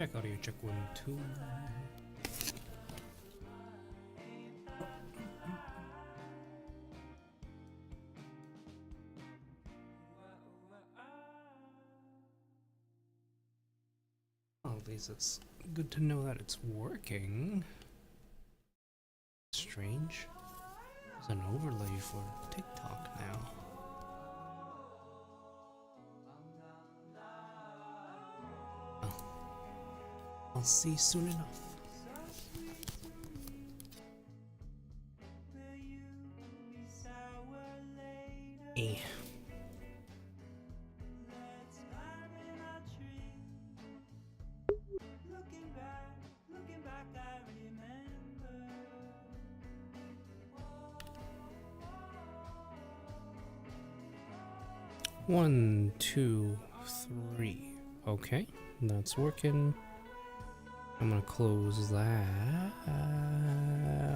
Check audio, check 1, 2. Well, at least it's good to know that it's working. Strange. There's an overlay for TikTok now. Well, I'll see soon enough. Eh. One, two, three. Okay, that's working. I'm gonna close that.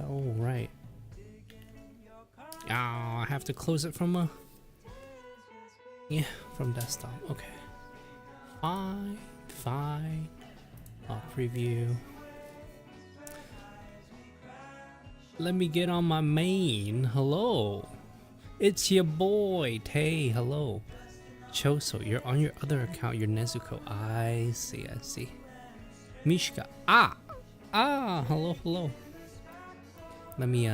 All right. Oh, I have to close it from from desktop. Okay. Fine, fine. I'll preview. Let me get on my main. Hello. It's your boy, Tay. Hello. Choso, you're on your other account, your Nezuko. I see, I see. Mishka. Hello, hello. Let me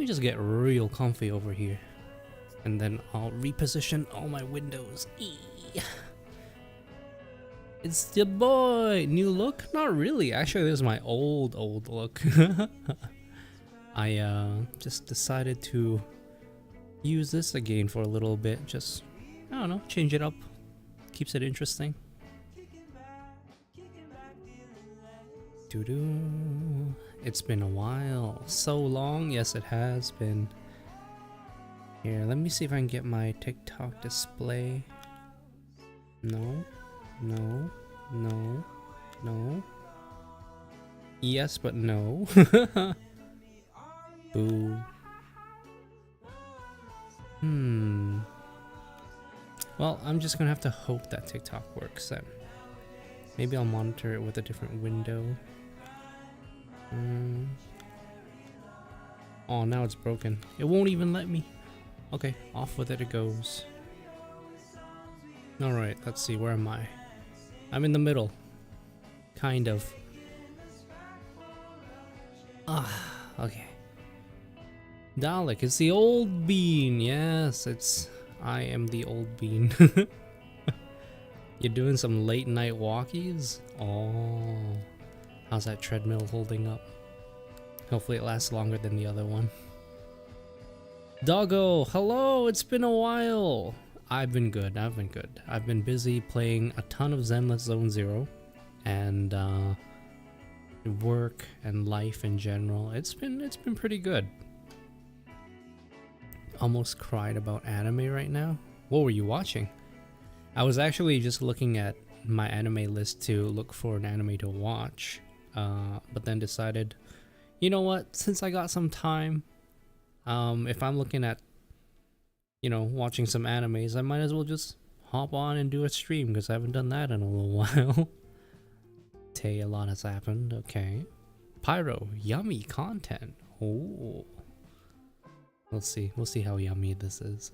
just get real comfy over here. And then I'll reposition all my windows. It's your boy. New look? Not really. Actually, this is my old look. I just decided to use this again for a little bit. Just, I don't know, change it up. Keeps it interesting. Doo-doo. It's been a while. So long. Yes, it has been. Here, let me see if I can get my TikTok display. No. No. No. No. Yes, but no. Boo. Well, I'm just gonna have to hope that TikTok works then. Maybe I'll monitor it with a different window. Oh, now it's broken. It won't even let me. Okay, off with it goes. Alright, let's see, where am I? I'm in the middle. Kind of. Okay. Dalek, it's the old bean. Yes, I am the old bean. You're doing some late night walkies? Oh. How's that treadmill holding up? Hopefully it lasts longer than the other one. Doggo, hello, it's been a while. I've been good. I've been busy playing a ton of Zenless Zone Zero and work and life in general. It's been pretty good. Almost cried about anime right now. What were you watching? I was actually just looking at my anime list to look for an anime to watch, but then decided, you know what, since I got some time, if I'm looking at, watching some animes, I might as well just hop on and do a stream, because I haven't done that in a little while. Tay, a lot has happened. Okay. Pyro, yummy content. Oh. We'll see how yummy this is.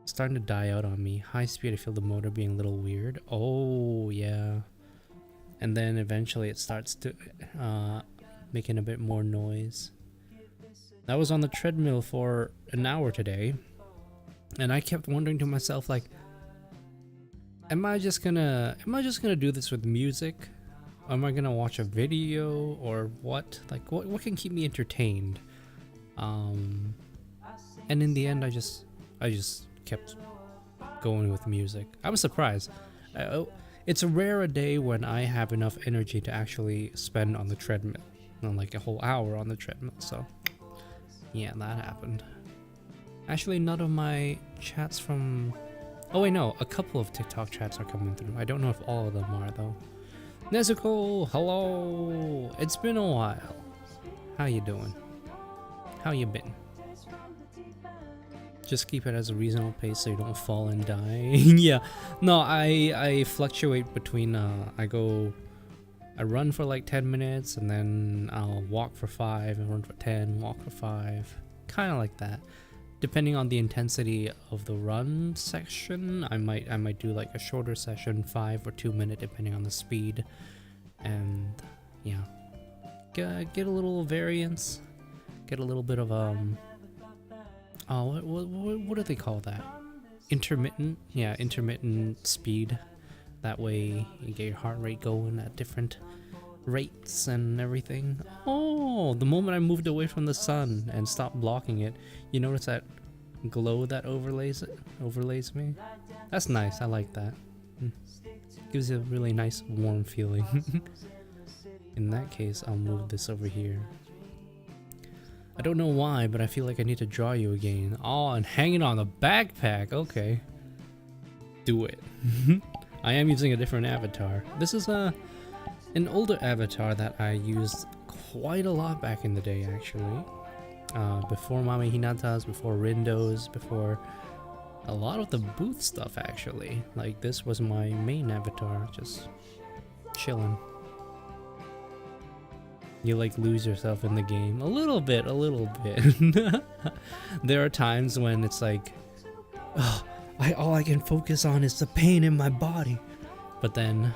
It's starting to die out on me. High speed, I feel the motor being a little weird. Oh, yeah. And then eventually it starts to making a bit more noise. I was on the treadmill for an hour today, and I kept wondering to myself, like, am I just gonna do this with music? Am I gonna watch a video or what? Like, what can keep me entertained? And in the end, I just kept going with music. I was surprised. It's a rare a day when I have enough energy to actually spend on the treadmill, like a whole hour on the treadmill. So yeah, that happened. Actually, none of my chats from... Oh wait, no, a couple of TikTok chats are coming through. I don't know if all of them are though. Nezuko, hello. It's been a while. How you doing? How you been? Just keep it as a reasonable pace so you don't fall and die. Yeah, no, I fluctuate between I run for like 10 minutes and then I'll walk for 5 and run for 10, walk for 5, kind of like that. Depending on the intensity of the run section, I might do like a shorter session, 5 or 2 minute, depending on the speed, and yeah, get a little variance, get a little bit of what do they call that? Intermittent, yeah, intermittent speed. That way you get your heart rate going at different rates and everything. Oh, the moment I moved away from the sun and stopped blocking it, you notice that glow that overlays me? That's nice, I like that. Gives you a really nice warm feeling. In that case, I'll move this over here. I don't know why, but I feel like I need to draw you again. Oh, and hanging on the backpack, okay. Do it. I am using a different avatar. This is an older avatar that I used quite a lot back in the day, actually. Before Mame Hinatas, before Rindos, before a lot of the booth stuff, actually. Like, this was my main avatar, just chilling. You like lose yourself in the game a little bit. There are times when it's like, oh, all I can focus on is the pain in my body. But then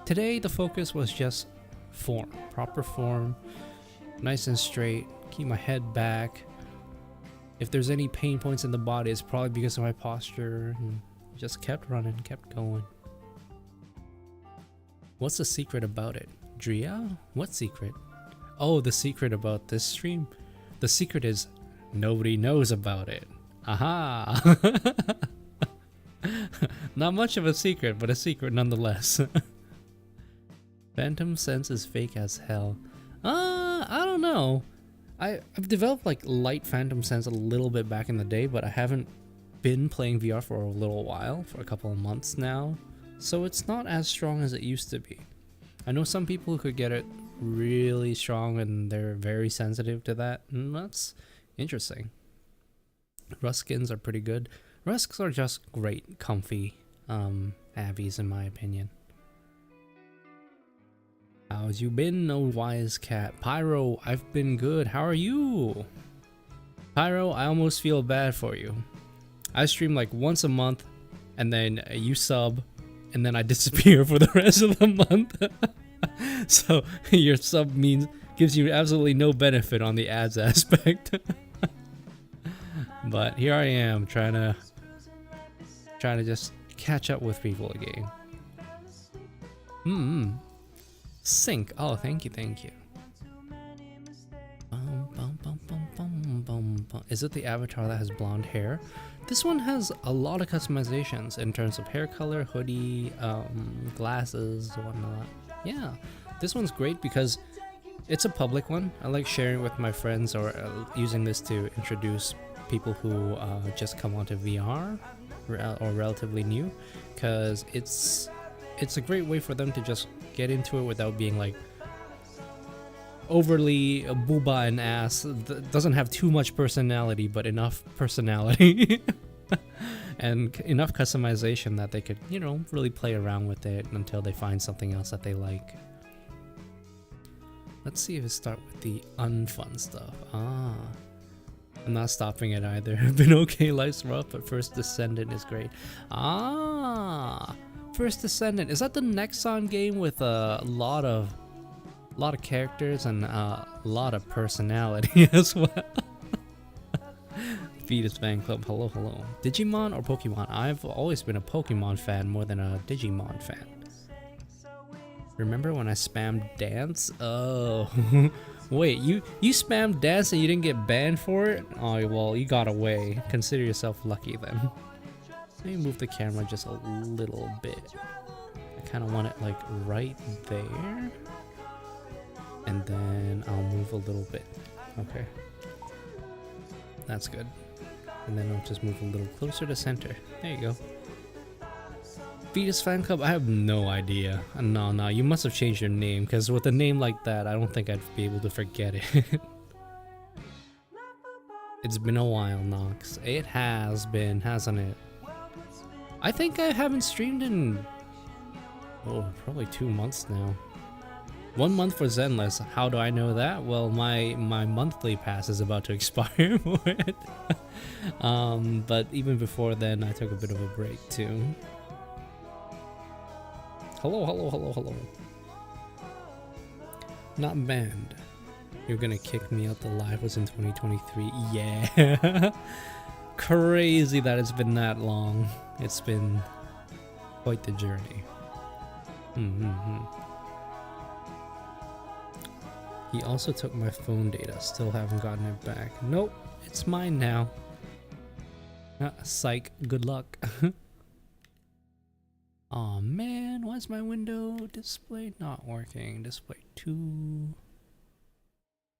today the focus was just form, proper form, nice and straight, keep my head back. If there's any pain points in the body, it's probably because of my posture, and just kept running, kept going. What's the secret about it? Drea? What secret? Oh, the secret about this stream? The secret is nobody knows about it. Aha! Not much of a secret, but a secret nonetheless. Phantom Sense is fake as hell. I don't know. I've developed like light Phantom Sense a little bit back in the day, but I haven't been playing VR for a little while, for a couple of months now. So it's not as strong as it used to be. I know some people who could get it really strong and they're very sensitive to that, and that's interesting. Rust skins are pretty good. Rusks are just great, comfy Abbies in my opinion. How's you been, no wise cat? Pyro, I've been good. How are you? Pyro, I almost feel bad for you. I stream like once a month, and then you sub, and then I disappear for the rest of the month. So your sub gives you absolutely no benefit on the ads aspect. But here I am trying to just catch up with people again. Sync. Oh, thank you. Is it the avatar that has blonde hair? This one has a lot of customizations in terms of hair color, hoodie, glasses, whatnot. Yeah, this one's great because it's a public one. I like sharing with my friends or using this to introduce people who just come onto VR or relatively new, because it's a great way for them to just get into it without being like overly booba and ass. Doesn't have too much personality, but enough personality and enough customization that they could, you know, really play around with it until they find something else that they like. Let's see if it starts with the unfun stuff. I'm not stopping it either. Been okay, life's rough, but First Descendant is great. First Descendant, is that the Nexon game with a lot of characters and a lot of personality as well? Fetus fan club, hello. Digimon or Pokemon? I've always been a Pokemon fan more than a Digimon fan. Remember when I spammed dance? Oh, wait, you spammed dance and you didn't get banned for it? Oh, well, you got away. Consider yourself lucky then. Let me move the camera just a little bit. I kind of want it like right there. And then I'll move a little bit. Okay. That's good. And then I'll just move a little closer to center. There you go. Fetus Fan Club? I have no idea. No, you must have changed your name, because with a name like that, I don't think I'd be able to forget it. It's been a while, Nox. It has been, hasn't it? I think I haven't streamed in, oh, probably 2 months now. 1 month for Zenless. How do I know that? Well, my monthly pass is about to expire for it. But even before then, I took a bit of a break too. Hello, hello, hello, hello. Not banned. You're gonna kick me out the live was in 2023. Yeah. Crazy that it's been that long. It's been quite the journey. He also took my phone data. Still haven't gotten it back. Nope, it's mine now. Psych, good luck. Aw man, why is my window display not working? Display 2.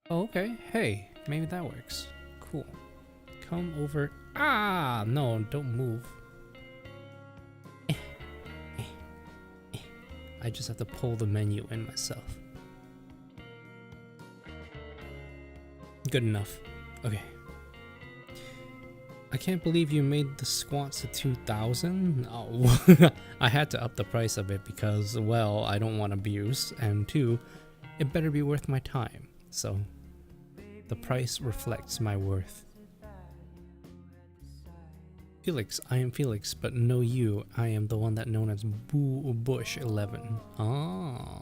Oh, okay. Hey, maybe that works. Cool. Come over. Ah, no, don't move. I just have to pull the menu in myself. Good enough. Okay. I can't believe you made the squats to 2,000. Oh, I had to up the price of it because, well, I don't want abuse, and 2, it better be worth my time. So, the price reflects my worth. Felix, I am Felix, but no you. I am the one that known as Bush 11. Ah.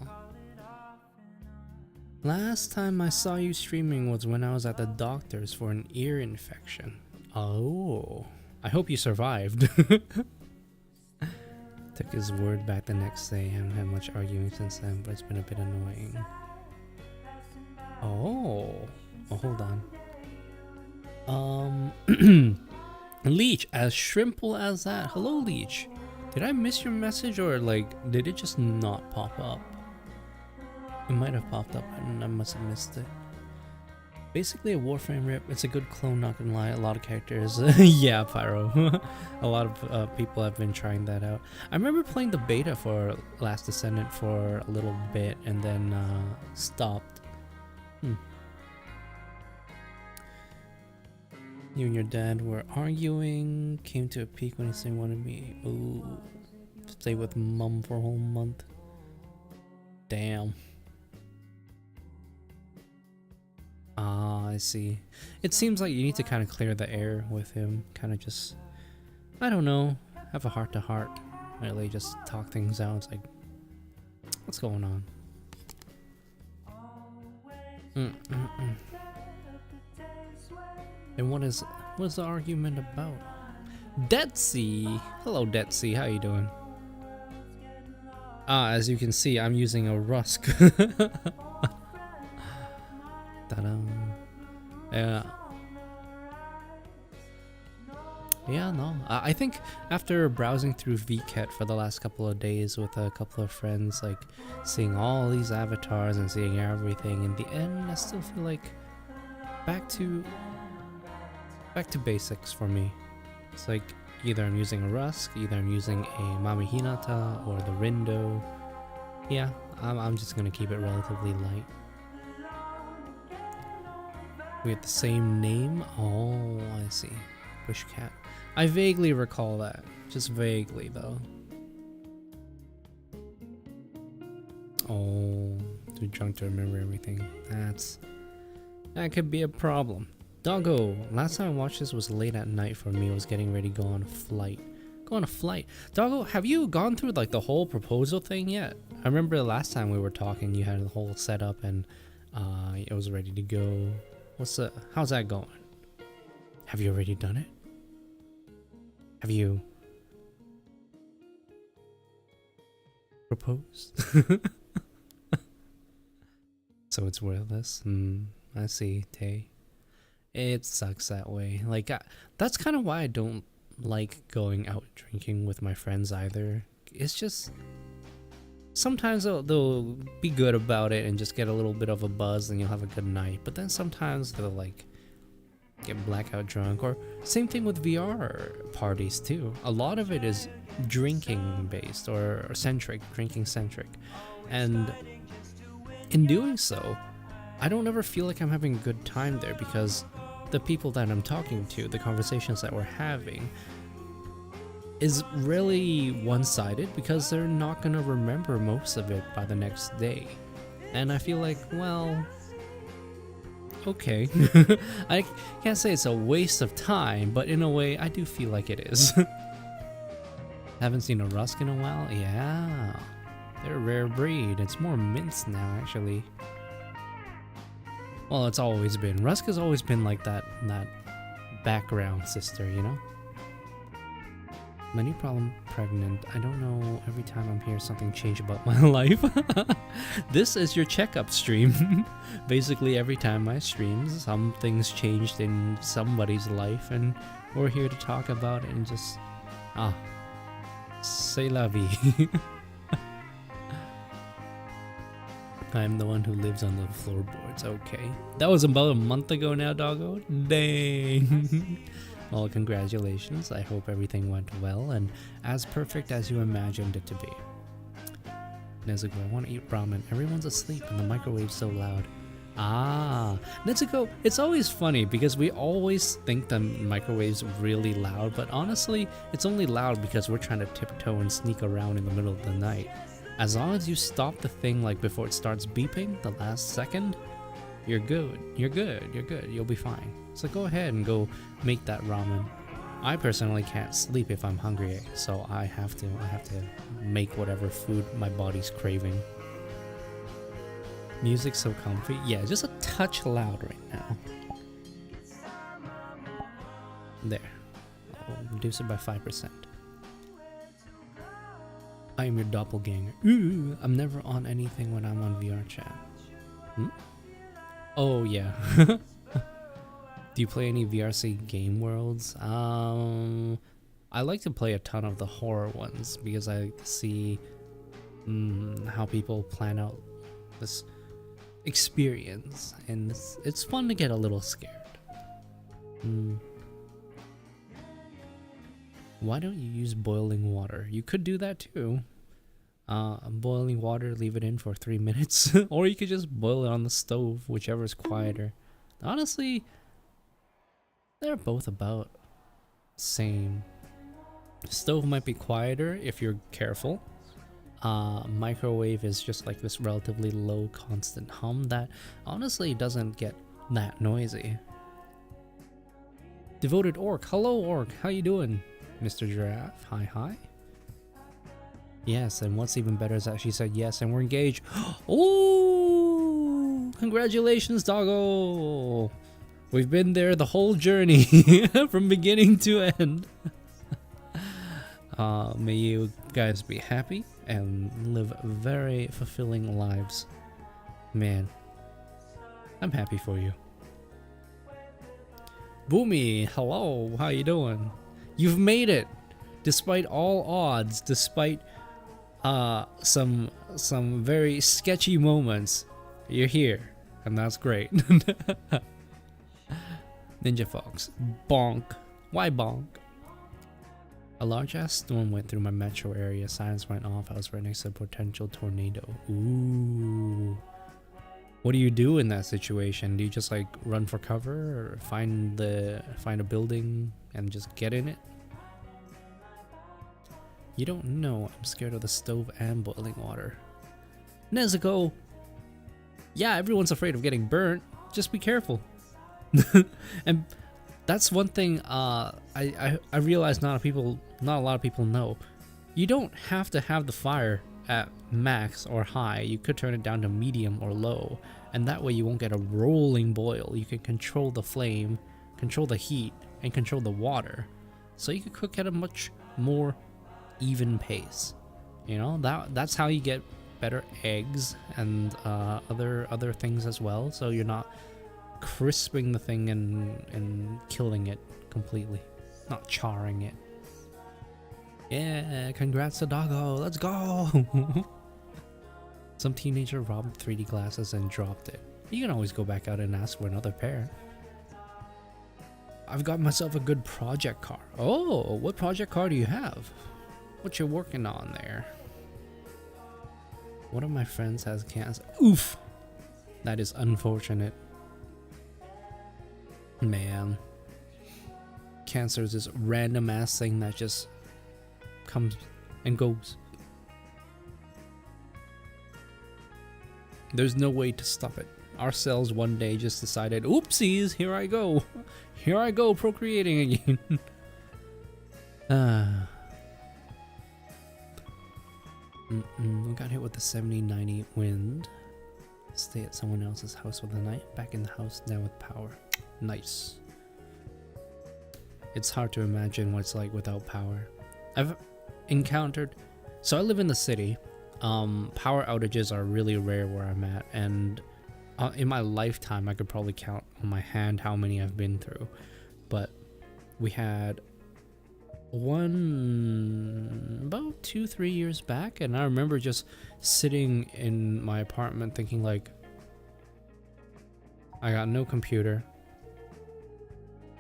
Last time I saw you streaming was when I was at the doctor's for an ear infection. Oh, I hope you survived. Took his word back the next day. Haven't had much arguing since then, but it's been a bit annoying. Oh, hold on. Leech, as shrimple as that. Hello, Leech. Did I miss your message or like did it just not pop up? It might have popped up and I must have missed it. Basically a Warframe rip. It's a good clone, not gonna lie. A lot of characters. Yeah, Pyro. A lot of people have been trying that out. I remember playing the beta for Last Descendant for a little bit and then stopped. You and your dad were arguing. Came to a peak when he said he wanted me. Ooh. Stay with mom for a whole month. Damn. Ah, I see. It seems like you need to kind of clear the air with him. Kind of just, I don't know, have a heart to heart. Really just talk things out. It's like, what's going on? And what's the argument about? Detsy! Hello Detsy, how you doing? Ah, as you can see, I'm using a Rusk. Ta-da. Yeah, no. I think after browsing through VCat for the last couple of days with a couple of friends, like seeing all these avatars and seeing everything, in the end, I still feel like back to basics for me. It's like either I'm using a Rusk, either I'm using a Mami Hinata or the Rindo. Yeah, I'm just gonna keep it relatively light. We have the same name? Oh, I see. Bushcat. I vaguely recall that. Just vaguely, though. Oh, too drunk to remember everything. That could be a problem. Doggo, last time I watched this was late at night for me. I was getting ready to go on a flight. Go on a flight. Doggo, have you gone through like the whole proposal thing yet? I remember the last time we were talking, you had the whole setup and it was ready to go. How's that going? Have you already done it? Have you proposed? So it's worthless. I see, Tay. It sucks that way. Like, that's kind of why I don't like going out drinking with my friends either. It's just, sometimes they'll be good about it and just get a little bit of a buzz and you'll have a good night. But then sometimes they'll like get blackout drunk, or same thing with VR parties too. A lot of it is drinking based or centric, drinking centric. And in doing so, I don't ever feel like I'm having a good time there because the people that I'm talking to, the conversations that we're having, is really one-sided because they're not gonna remember most of it by the next day. And I feel like, well, okay. I can't say it's a waste of time, but in a way, I do feel like it is. Haven't seen a Rusk in a while? Yeah. They're a rare breed. It's more mints now, actually. Well, it's always been. Rusk has always been like that background sister, you know? My new problem, pregnant. I don't know, every time I'm here something changed about my life. This is your checkup stream. Basically every time I stream, something's changed in somebody's life and we're here to talk about it and just, c'est la vie. I'm the one who lives on the floorboards, okay. That was about a month ago now, doggo. Dang. Well, congratulations. I hope everything went well and as perfect as you imagined it to be. Nezuko, I want to eat ramen. Everyone's asleep and the microwave's so loud. Ah, Nezuko, it's always funny because we always think the microwave's really loud, but honestly, it's only loud because we're trying to tiptoe and sneak around in the middle of the night. As long as you stop the thing like before it starts beeping, the last second, you're good. You're good. You're good. You'll be fine. So go ahead and go make that ramen. I personally can't sleep if I'm hungry, so I have to make whatever food my body's craving. Music's so comfy. Yeah, just a touch loud right now. There. I'll reduce it by 5%. I am your doppelganger. Ooh, I'm never on anything when I'm on VR chat. Hmm? Oh yeah. Do you play any VRC game worlds? I like to play a ton of the horror ones because I see how people plan out this experience and it's fun to get a little scared. Why don't you use boiling water? You could do that too. Boiling water, leave it in for 3 minutes. Or you could just boil it on the stove, whichever is quieter. Honestly, they're both about same. Stove might be quieter if you're careful. Microwave is just like this relatively low constant hum that honestly doesn't get that noisy. Devoted Orc. Hello Orc, how you doing? Mr. Giraffe, hi. Yes, and what's even better is that she said yes and we're engaged. Oh, congratulations, doggo. We've been there the whole journey from beginning to end. May you guys be happy and live very fulfilling lives. Man, I'm happy for you. Boomy, hello, how you doing? You've made it, despite all odds, despite some very sketchy moments. You're here, and that's great. Ninja Fox, bonk. Why bonk? A large ass storm went through my metro area. Sirens went off. I was right next to a potential tornado. Ooh. What do you do in that situation? Do you just like run for cover or find a building and just get in it? You don't know. I'm scared of the stove and boiling water. Nezuko! Yeah, everyone's afraid of getting burnt. Just be careful. And that's one thing I realize not a lot of people know. You don't have to have the fire at max or high. You could turn it down to medium or low, and that way you won't get a rolling boil. You can control the flame, control the heat, and control the water, so you can cook at a much more even pace. You know, that's how you get better eggs and other things as well, so you're not crisping the thing and killing it completely, not charring it. Yeah, congrats to Doggo, let's go. Some teenager robbed 3D glasses and dropped it. You can always go back out and ask for another pair. I've got myself a good project car. Oh, what project car do you have? What you working on there? One of my friends has cancer. Oof! That is unfortunate. Man, cancer is this random ass thing that just comes and goes. There's no way to stop it. Our cells one day just decided, oopsies, here I go. Here I go procreating again. We got hit with the 70-90 wind. Stay at someone else's house for the night. Back in the house now with power. Nice. It's hard to imagine what it's like without power. I've encountered... So I live in the city. Power outages are really rare where I'm at. And in my lifetime, I could probably count on my hand how many I've been through. But we had one about 2-3 years back, and I remember just sitting in my apartment thinking like, I got no computer,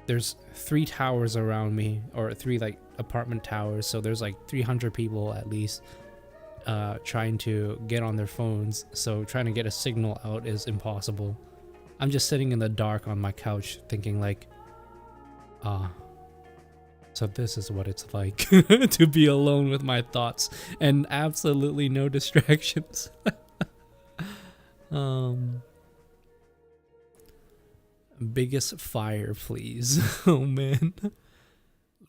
there's 3 towers around me, or 3 like apartment towers, so there's like 300 people at least trying to get on their phones, so trying to get a signal out is impossible. I'm just sitting in the dark on my couch thinking like, so this is what it's like to be alone with my thoughts and absolutely no distractions. Biggest fire, please. Oh man.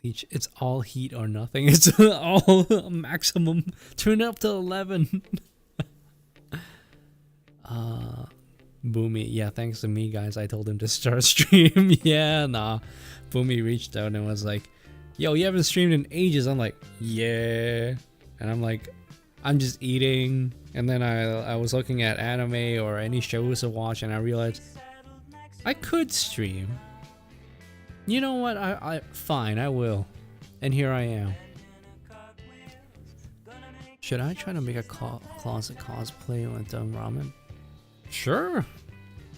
Leech, it's all heat or nothing. It's all maximum. Turn up to 11. Boomy, yeah, thanks to me, guys. I told him to start stream. Yeah, nah. Boomy reached out and was like, yo, you haven't streamed in ages. I'm like, yeah. And I'm like, I'm just eating. And then I was looking at anime or any shows to watch, and I realized I could stream. You know what? Fine, I will. And here I am. Should I try to make a closet cosplay with ramen? Sure.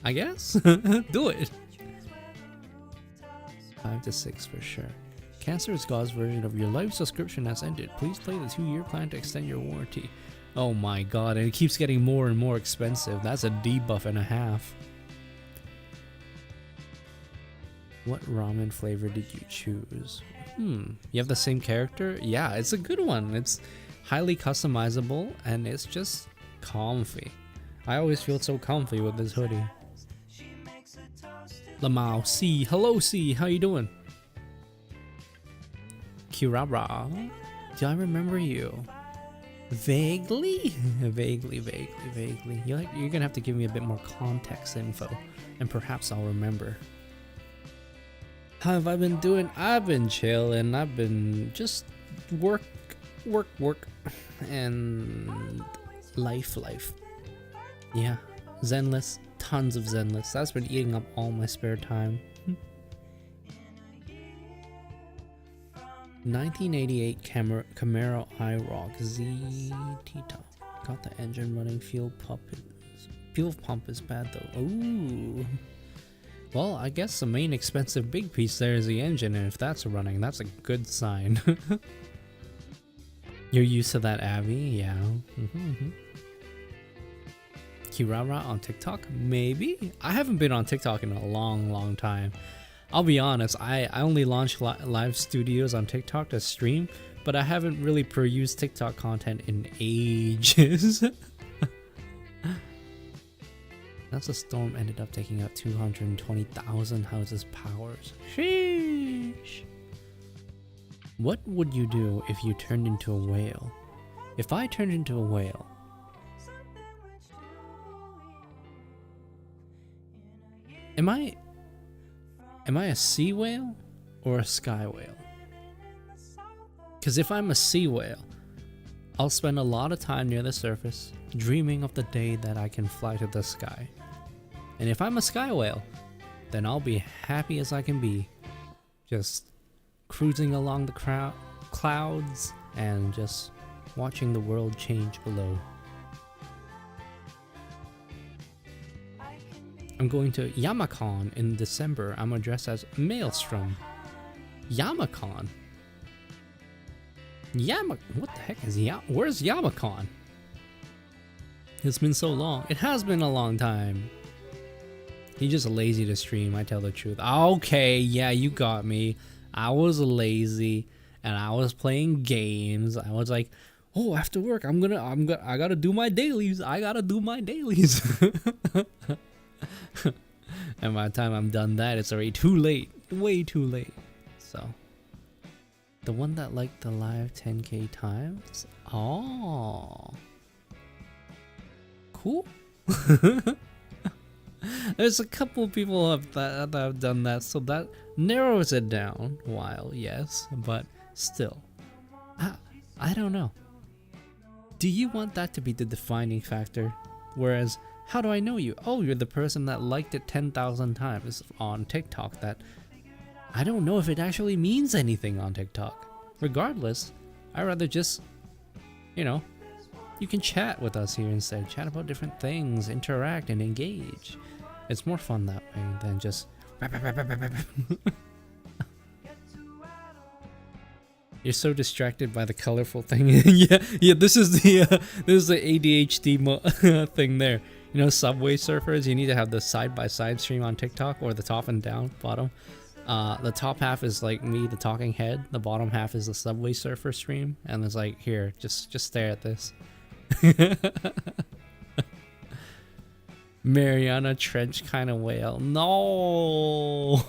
I guess. Do it. 5 to 6 for sure. Cancer is God's version of your life subscription has ended. Please play the 2-year plan to extend your warranty. Oh my god, and it keeps getting more and more expensive. That's a debuff and a half. What ramen flavor did you choose? You have the same character? Yeah, it's a good one. It's highly customizable and it's just comfy. I always feel so comfy with this hoodie. Lamau C, hello C, how you doing? Kirabra, do I remember you? Vaguely? Vaguely. You're gonna have to give me a bit more context info, and perhaps I'll remember. How have I been doing? I've been chilling. I've been just work, and life. Yeah, Zenless, tons of Zenless. That's been eating up all my spare time. 1988 Camaro IROC Z Tita. Got the engine running. Fuel pump is bad though. Ooh. Well, I guess the main expensive big piece there is the engine, and if that's running, that's a good sign. You're used to that, Abby? Yeah. Kirara on TikTok? Maybe? I haven't been on TikTok in a long time. I'll be honest, I only launched live studios on TikTok to stream, but I haven't really perused TikTok content in ages. That's a storm ended up taking out 220,000 houses' powers. Sheesh. What would you do if you turned into a whale? If I turned into a whale, am I a sea whale or a sky whale? Because if I'm a sea whale, I'll spend a lot of time near the surface, dreaming of the day that I can fly to the sky. And if I'm a sky whale, then I'll be happy as I can be, just cruising along the clouds and just watching the world change below. I'm going to Yamakon in December. I'm gonna dress as Maelstrom. Yamakon? What the heck is where's Yamakon? It's been so long. It has been a long time. He's just lazy to stream, I tell the truth. Okay, yeah, you got me. I was lazy and I was playing games. I was like, oh, after work, I gotta do my dailies. I gotta do my dailies. And by the time I'm done that, it's already too late. Way too late. So, the one that liked the live 10k times? Oh. Cool. There's a couple people that have done that, so that narrows it down. While, yes, but still. I don't know. Do you want that to be the defining factor? Whereas, how do I know you? Oh, you're the person that liked it 10,000 times on TikTok. That I don't know if it actually means anything on TikTok. Regardless, I'd rather just, you know, you can chat with us here instead. Chat about different things, interact and engage. It's more fun that way than just You're so distracted by the colorful thing. yeah, this is the ADHD thing there. You know, Subway Surfers, you need to have the side-by-side stream on TikTok, or the top and down, bottom. The top half is like me, the talking head. The bottom half is the Subway Surfer stream. And it's like, here, just stare at this. Mariana Trench kind of whale. No!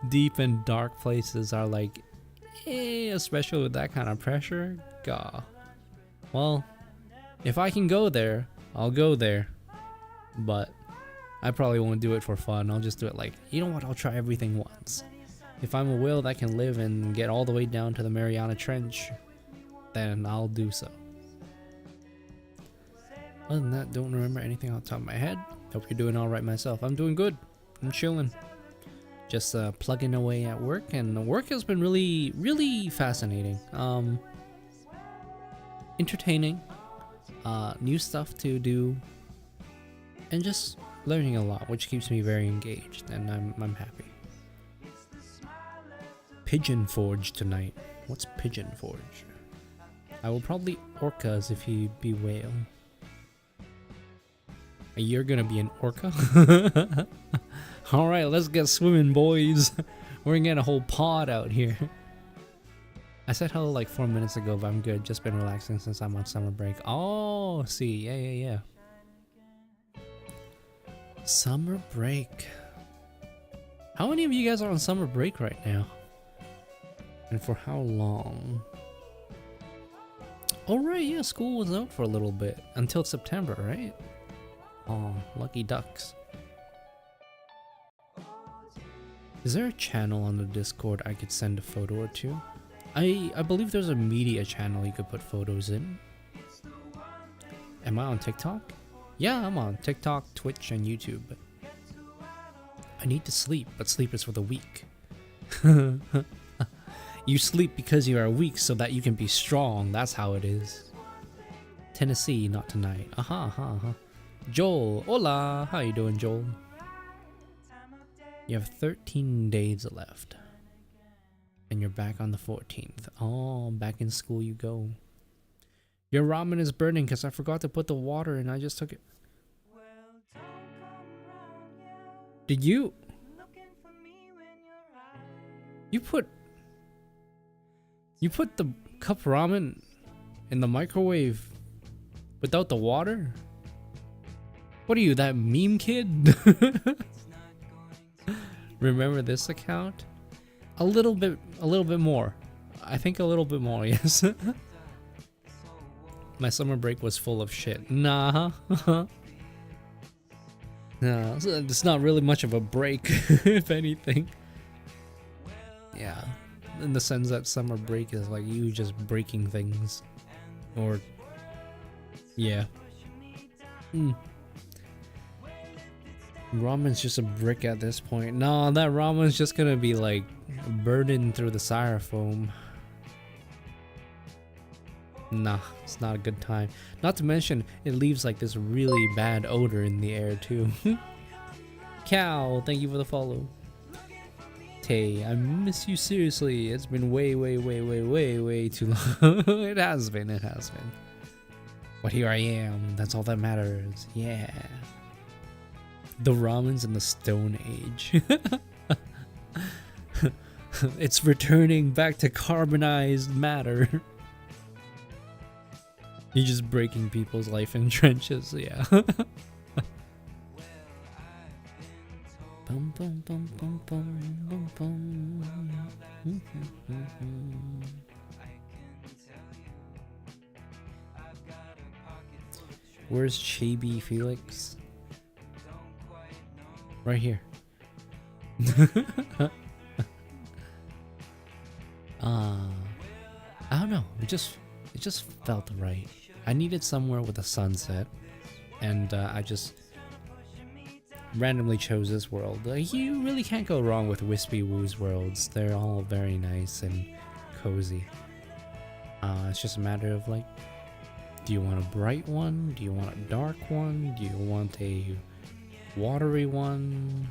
Deep and dark places are like, especially with that kind of pressure. Gah. Well, if I can go there, I'll go there. But I probably won't do it for fun. I'll just do it like, you know what, I'll try everything once. If I'm a whale that can live and get all the way down to the Mariana Trench, then I'll do so. Other than that, don't remember anything off the top of my head. Hope you're doing alright myself. I'm doing good. I'm chilling. Just plugging away at work, and work has been really fascinating. Entertaining. New stuff to do. And just learning a lot, which keeps me very engaged, and I'm happy. Pigeon Forge tonight. What's Pigeon Forge? I will probably orcas if you be whale. You're gonna be an orca? Alright, let's get swimming, boys. We're gonna get a whole pod out here. I said hello like 4 minutes ago, but I'm good. Just been relaxing since I'm on summer break. Oh, see, yeah. Summer break. How many of you guys are on summer break right now? And for how long? Oh right, yeah, school was out for a little bit. Until September, right? Oh, lucky ducks. Is there a channel on the Discord I could send a photo or two? I believe there's a media channel you could put photos in. Am I on TikTok? Yeah, I'm on TikTok, Twitch, and YouTube. I need to sleep, but sleep is for the weak. You sleep because you are weak so that you can be strong. That's how it is. Tennessee, not tonight. Aha. Joel, hola. How you doing, Joel? You have 13 days left. And you're back on the 14th. Oh, back in school you go. Your ramen is burning because I forgot to put the water in. I just took it. Did you? You put the cup ramen in the microwave without the water? What are you, that meme kid? Remember this account? A little bit more. I think a little bit more, yes. My summer break was full of shit. Nah. No, it's not really much of a break, if anything. Yeah, in the sense that summer break is like you just breaking things. Or, yeah. Ramen's just a brick at this point. No, that ramen's just gonna be like burning through the styrofoam. Nah, it's not a good time. Not to mention, it leaves like this really bad odor in the air too. Cal, thank you for the follow. Tay, I miss you seriously. It's been way too long. It has been. But here I am. That's all that matters. Yeah. The ramen's in the Stone Age. It's returning back to carbonized matter. You're just breaking people's life in trenches, yeah. Bum, bum, bum, bum, bum, bum, bum. Where's Chibi Felix? Right here. I don't know. It just felt right. I needed somewhere with a sunset, and I just randomly chose this world. You really can't go wrong with Wispy Woo's worlds. They're all very nice and cozy. It's just a matter of like, do you want a bright one? Do you want a dark one? Do you want a watery one?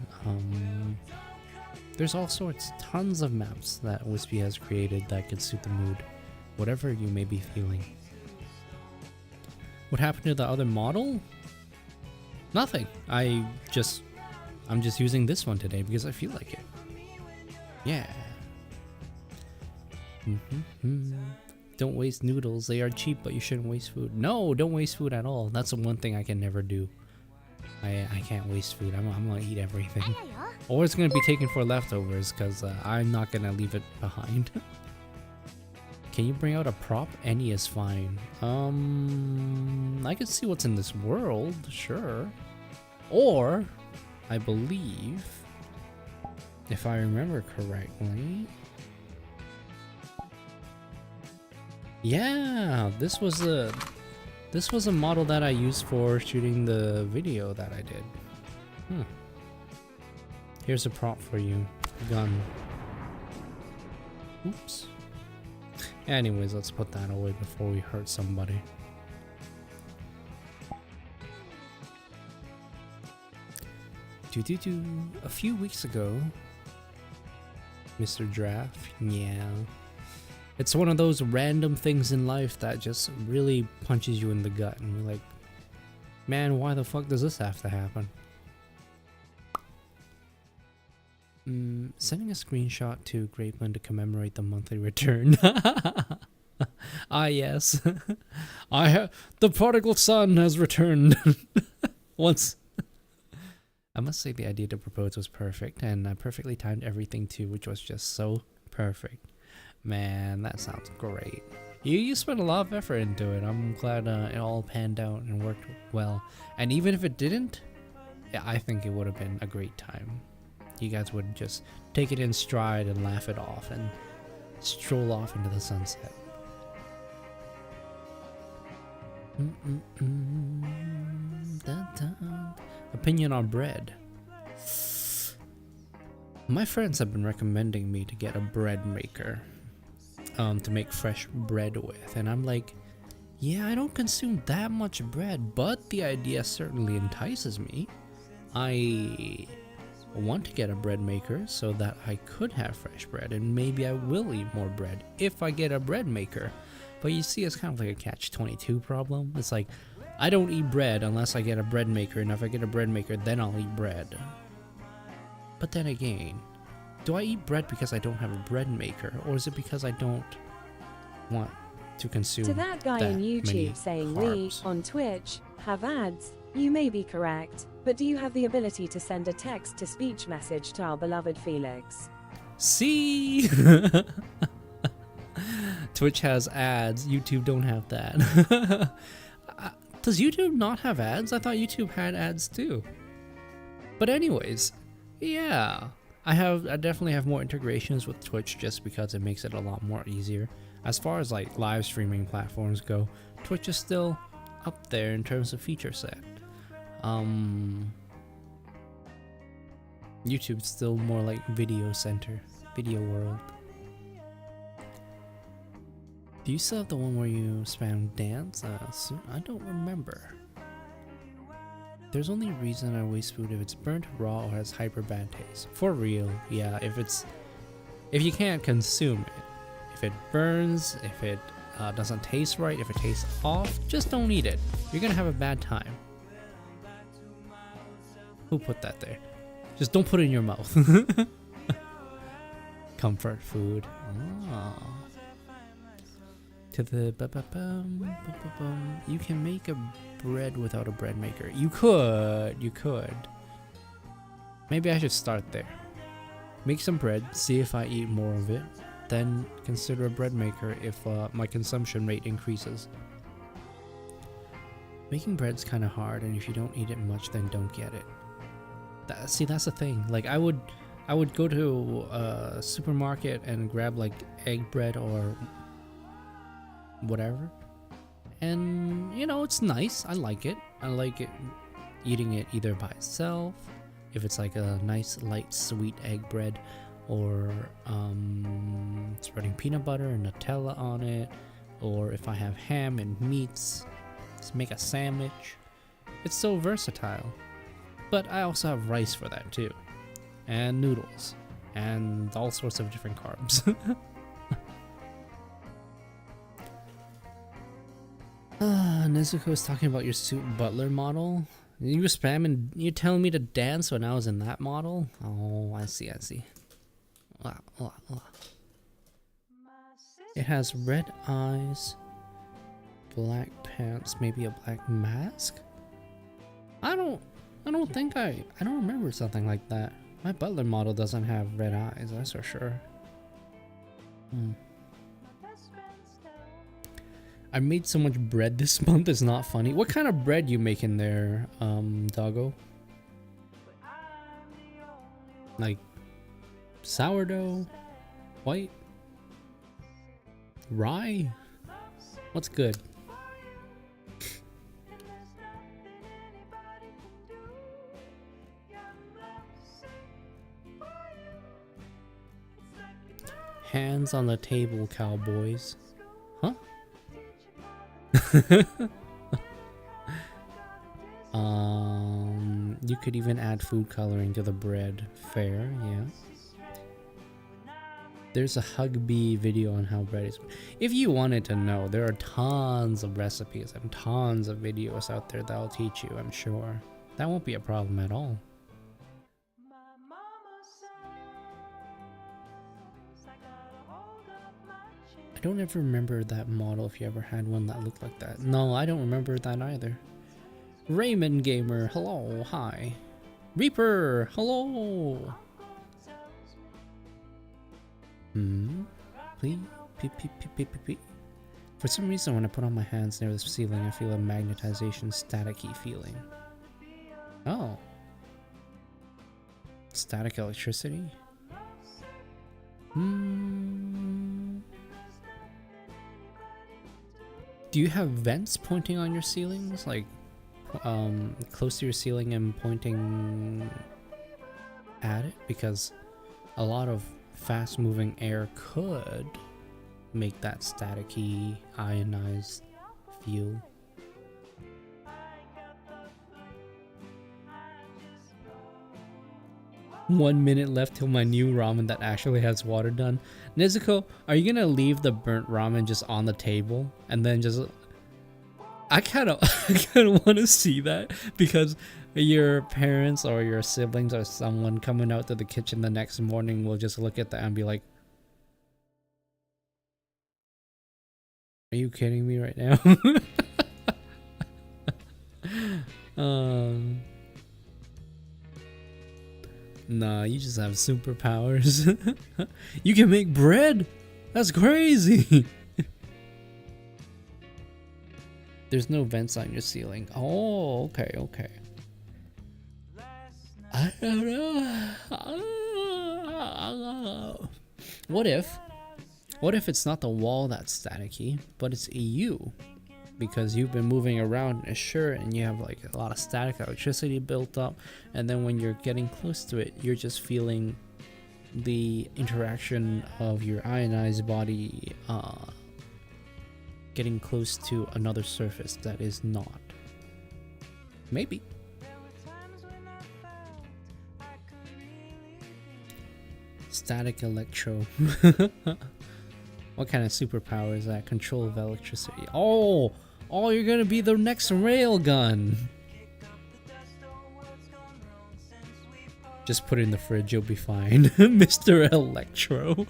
There's all sorts, tons of maps that Wispy has created that could suit the mood, whatever you may be feeling. What happened to the other model? Nothing. I'm just using this one today because I feel like it. Yeah. Don't waste noodles. They are cheap, but you shouldn't waste food. No, don't waste food at all. That's the one thing I can never do. I can't waste food. I'm gonna eat everything. Or it's gonna be taken for leftovers because I'm not gonna leave it behind. Can you bring out a prop? Any is fine. I can see what's in this world, sure. Or, I believe, if I remember correctly, yeah, this was a model that I used for shooting the video that I did. Here's a prop for you. Gun. Oops. Anyways, let's put that away before we hurt somebody. A few weeks ago, Mr. Draft, yeah. It's one of those random things in life that just really punches you in the gut and you're like, man, why the fuck does this have to happen? Sending a screenshot to Grapeman to commemorate the monthly return. Ah, yes. The prodigal son has returned. Once. I must say the idea to propose was perfect, and I perfectly timed everything too, which was just so perfect. Man, that sounds great. You spent a lot of effort into it. I'm glad it all panned out and worked well. And even if it didn't, yeah, I think it would have been a great time. You guys would just take it in stride and laugh it off and stroll off into the sunset. Opinion on bread. My friends have been recommending me to get a bread maker to make fresh bread with, and I'm like, yeah, I don't consume that much bread, but the idea certainly entices me. I want to get a bread maker so that I could have fresh bread, and maybe I will eat more bread if I get a bread maker. But you see, it's kind of like a catch-22 problem. It's like, I don't eat bread unless I get a bread maker, and if I get a bread maker, then I'll eat bread. But then again, do I eat bread because I don't have a bread maker, or is it because I don't want to consume to that guy that on many YouTube saying we carbs? on Twitch have ads? You may be correct, but do you have the ability to send a text-to-speech message to our beloved Felix? See? Twitch has ads. YouTube don't have that. Does YouTube not have ads? I thought YouTube had ads too. But anyways, yeah. I definitely have more integrations with Twitch just because it makes it a lot more easier. As far as like live streaming platforms go, Twitch is still up there in terms of feature set. YouTube's still more like video center, video world. Do you still have the one where you spam dance? I don't remember. There's only reason I waste food if it's burnt, raw, or has hyper bad taste. For real, yeah. If you can't consume it, if it burns, if it doesn't taste right, if it tastes off, just don't eat it. You're gonna have a bad time. Who put that there? Just don't put it in your mouth. Comfort food. Oh. To the you can make a bread without a bread maker. You could. Maybe I should start there. Make some bread, see if I eat more of it, then consider a bread maker if my consumption rate increases. Making bread's kind of hard, and if you don't eat it much, then don't get it. See, that's the thing. Like I would go to a supermarket and grab like egg bread or whatever, and you know, it's nice. I like it eating it either by itself, if it's like a nice light sweet egg bread, or spreading peanut butter and Nutella on it, or if I have ham and meats, just make a sandwich. It's so versatile. But I also have rice for that too, and noodles, and all sorts of different carbs. Nezuko was talking about your suit butler model. You were spamming, you're telling me to dance when I was in that model? Oh, I see. It has red eyes, black pants, maybe a black mask? I don't remember something like that. My butler model doesn't have red eyes, that's for sure. I made so much bread this month, it's not funny. What kind of bread you making there, doggo? Like sourdough? White? Rye? What's good? Hands on the table, cowboys. Huh? You could even add food coloring to the bread. Fair, yeah. There's a Hugby video on how bread is. If you wanted to know, there are tons of recipes and tons of videos out there that'll teach you, I'm sure. That won't be a problem at all. I don't ever remember that model, if you ever had one that looked like that. No, I don't remember that either. Raymond Gamer, hello, hi. Reaper, hello. Please. For some reason, when I put on my hands near the ceiling, I feel a magnetization staticky feeling. Oh. Static electricity? Do you have vents pointing on your ceilings? Like, close to your ceiling and pointing at it? Because a lot of fast moving air could make that staticky, ionized feel. One minute left till my new ramen that actually has water done. Nezuko, are you gonna leave the burnt ramen just on the table and then just... I kind of want to see that, because your parents or your siblings or someone coming out to the kitchen the next morning will just look at that and be like, are you kidding me right now? Nah, you just have superpowers. You can make bread? That's crazy. There's no vents on your ceiling. Oh, okay. I don't know. What if it's not the wall that's staticky, but it's you? Because you've been moving around in a shirt and you have like a lot of static electricity built up, and then when you're getting close to it, you're just feeling the interaction of your ionized body getting close to another surface that is not. Maybe. Static electro. What kind of superpower is that? Control of electricity. Oh, you're gonna be the next railgun. Just put it in the fridge, you'll be fine. Mr. Electro.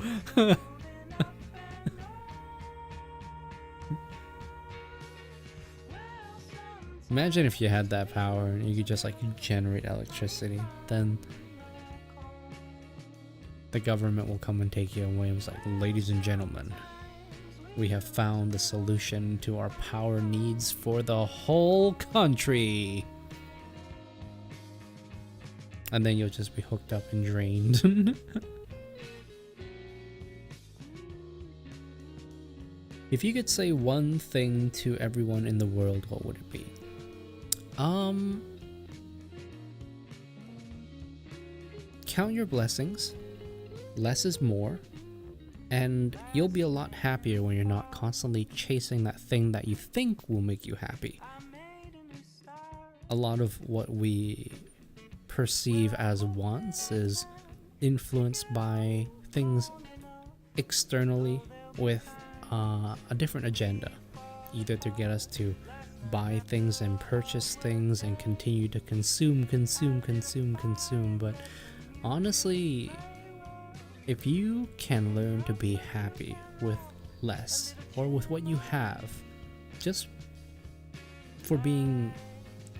Imagine if you had that power and you could just like generate electricity. Then the government will come and take you away and it's like, ladies and gentlemen, we have found the solution to our power needs for the whole country. And then you'll just be hooked up and drained. If you could say one thing to everyone in the world, what would it be? Count your blessings. Less is more. And you'll be a lot happier when you're not constantly chasing that thing that you think will make you happy. A lot of what we perceive as wants is influenced by things externally with a different agenda, either to get us to buy things and purchase things and continue to consume. But honestly, if you can learn to be happy with less or with what you have, just for being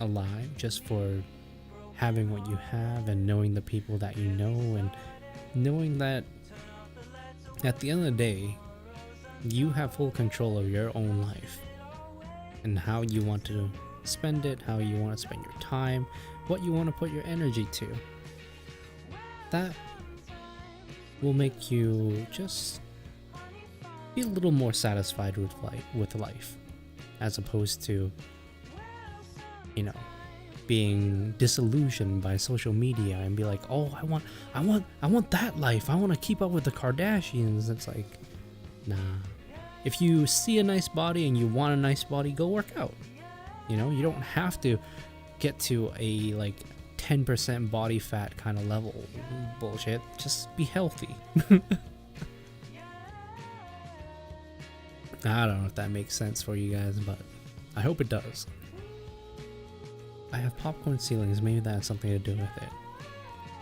alive, just for having what you have and knowing the people that you know and knowing that at the end of the day, you have full control of your own life and how you want to spend it, how you want to spend your time, what you want to put your energy to. That will make you just be a little more satisfied with life, as opposed to, you know, being disillusioned by social media and be like, oh, I want that life. I want to keep up with the Kardashians. It's like, nah. If you see a nice body and you want a nice body, go work out. You know, you don't have to get to a like 10% body fat kind of level bullshit. Just be healthy. I don't know if that makes sense for you guys, but I hope it does. I have popcorn ceilings, maybe that has something to do with it.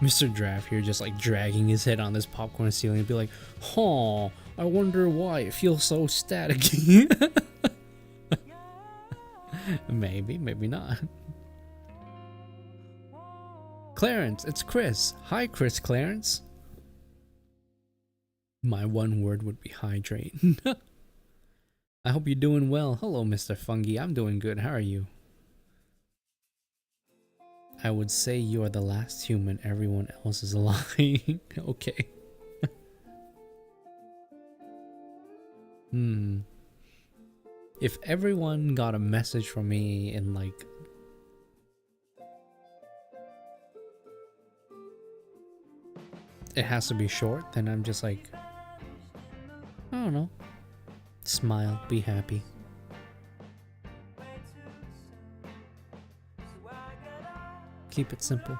Mr. Draft here just like dragging his head on this popcorn ceiling and be like, huh, I wonder why it feels so staticky. Maybe, maybe not. Clarence, it's Chris. Hi, Clarence. My one word would be hydrate. I hope you're doing well. Hello, Mr. Fungi. I'm doing good. How are you? I would say you are the last human. Everyone else is lying. Okay. If everyone got a message from me in like it has to be short, then I'm just like, I don't know. Smile, be happy. Keep it simple.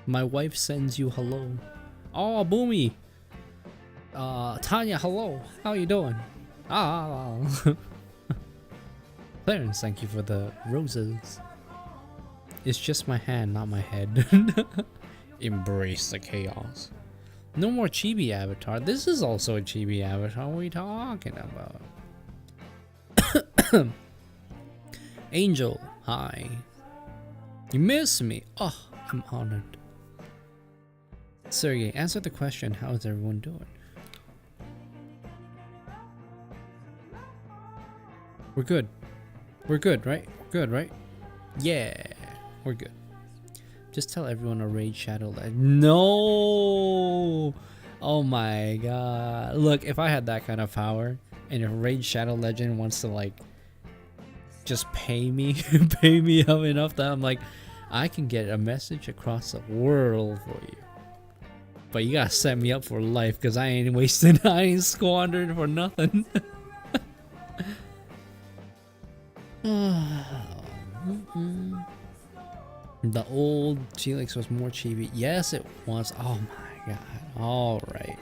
My wife sends you hello. Oh, Boomy. Tanya, hello. How you doing? Clarence, thank you for the roses. It's just my hand, not my head. Embrace the chaos. No more chibi avatar. This is also a chibi avatar. What are you talking about? Angel, hi. You miss me. Oh, I'm honored. Sergey, answer the question. How is everyone doing? We're good. We're good, right? We're good, right? Yeah, we're good. Just tell everyone to raid Shadow Legend. No! Oh my god. Look, if I had that kind of power, and if Raid Shadow Legend wants to like just pay me up enough that I'm like, I can get a message across the world for you. But you gotta set me up for life, because I ain't wasting, I ain't squandering for nothing. The old Felix was more chibi. Yes, it was. Oh my god. Alright.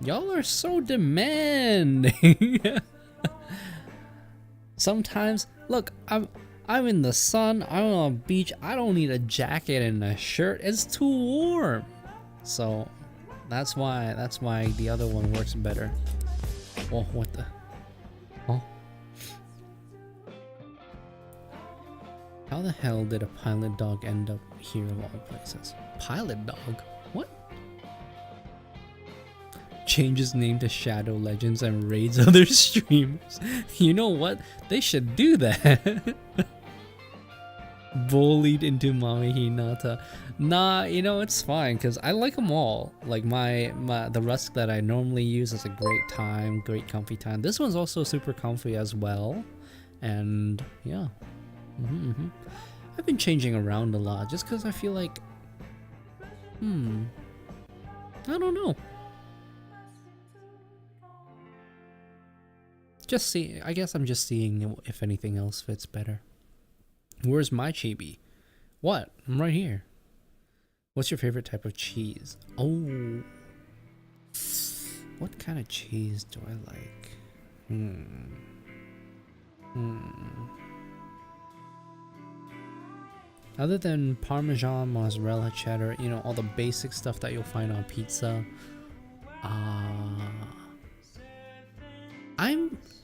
Y'all are so demanding. Sometimes, look, I'm in the sun, I'm on a beach, I don't need a jacket and a shirt, it's too warm. So that's why the other one works better. Oh, what the? Oh. How the hell did a pilot dog end up here of all places? Pilot dog? What? Changes name to Shadow Legends and raids other streamers. You know what? They should do that. Bullied into Mami Hinata. Nah, you know, it's fine because I like them all. Like the Rusk that I normally use is a great time, great comfy time. This one's also super comfy as well. And yeah. I've been changing around a lot just because I feel like, I don't know. I guess I'm just seeing if anything else fits better. Where's my chibi? What? I'm right here. What's your favorite type of cheese? Oh. What kind of cheese do I like? Other than Parmesan, mozzarella, cheddar, you know, all the basic stuff that you'll find on pizza.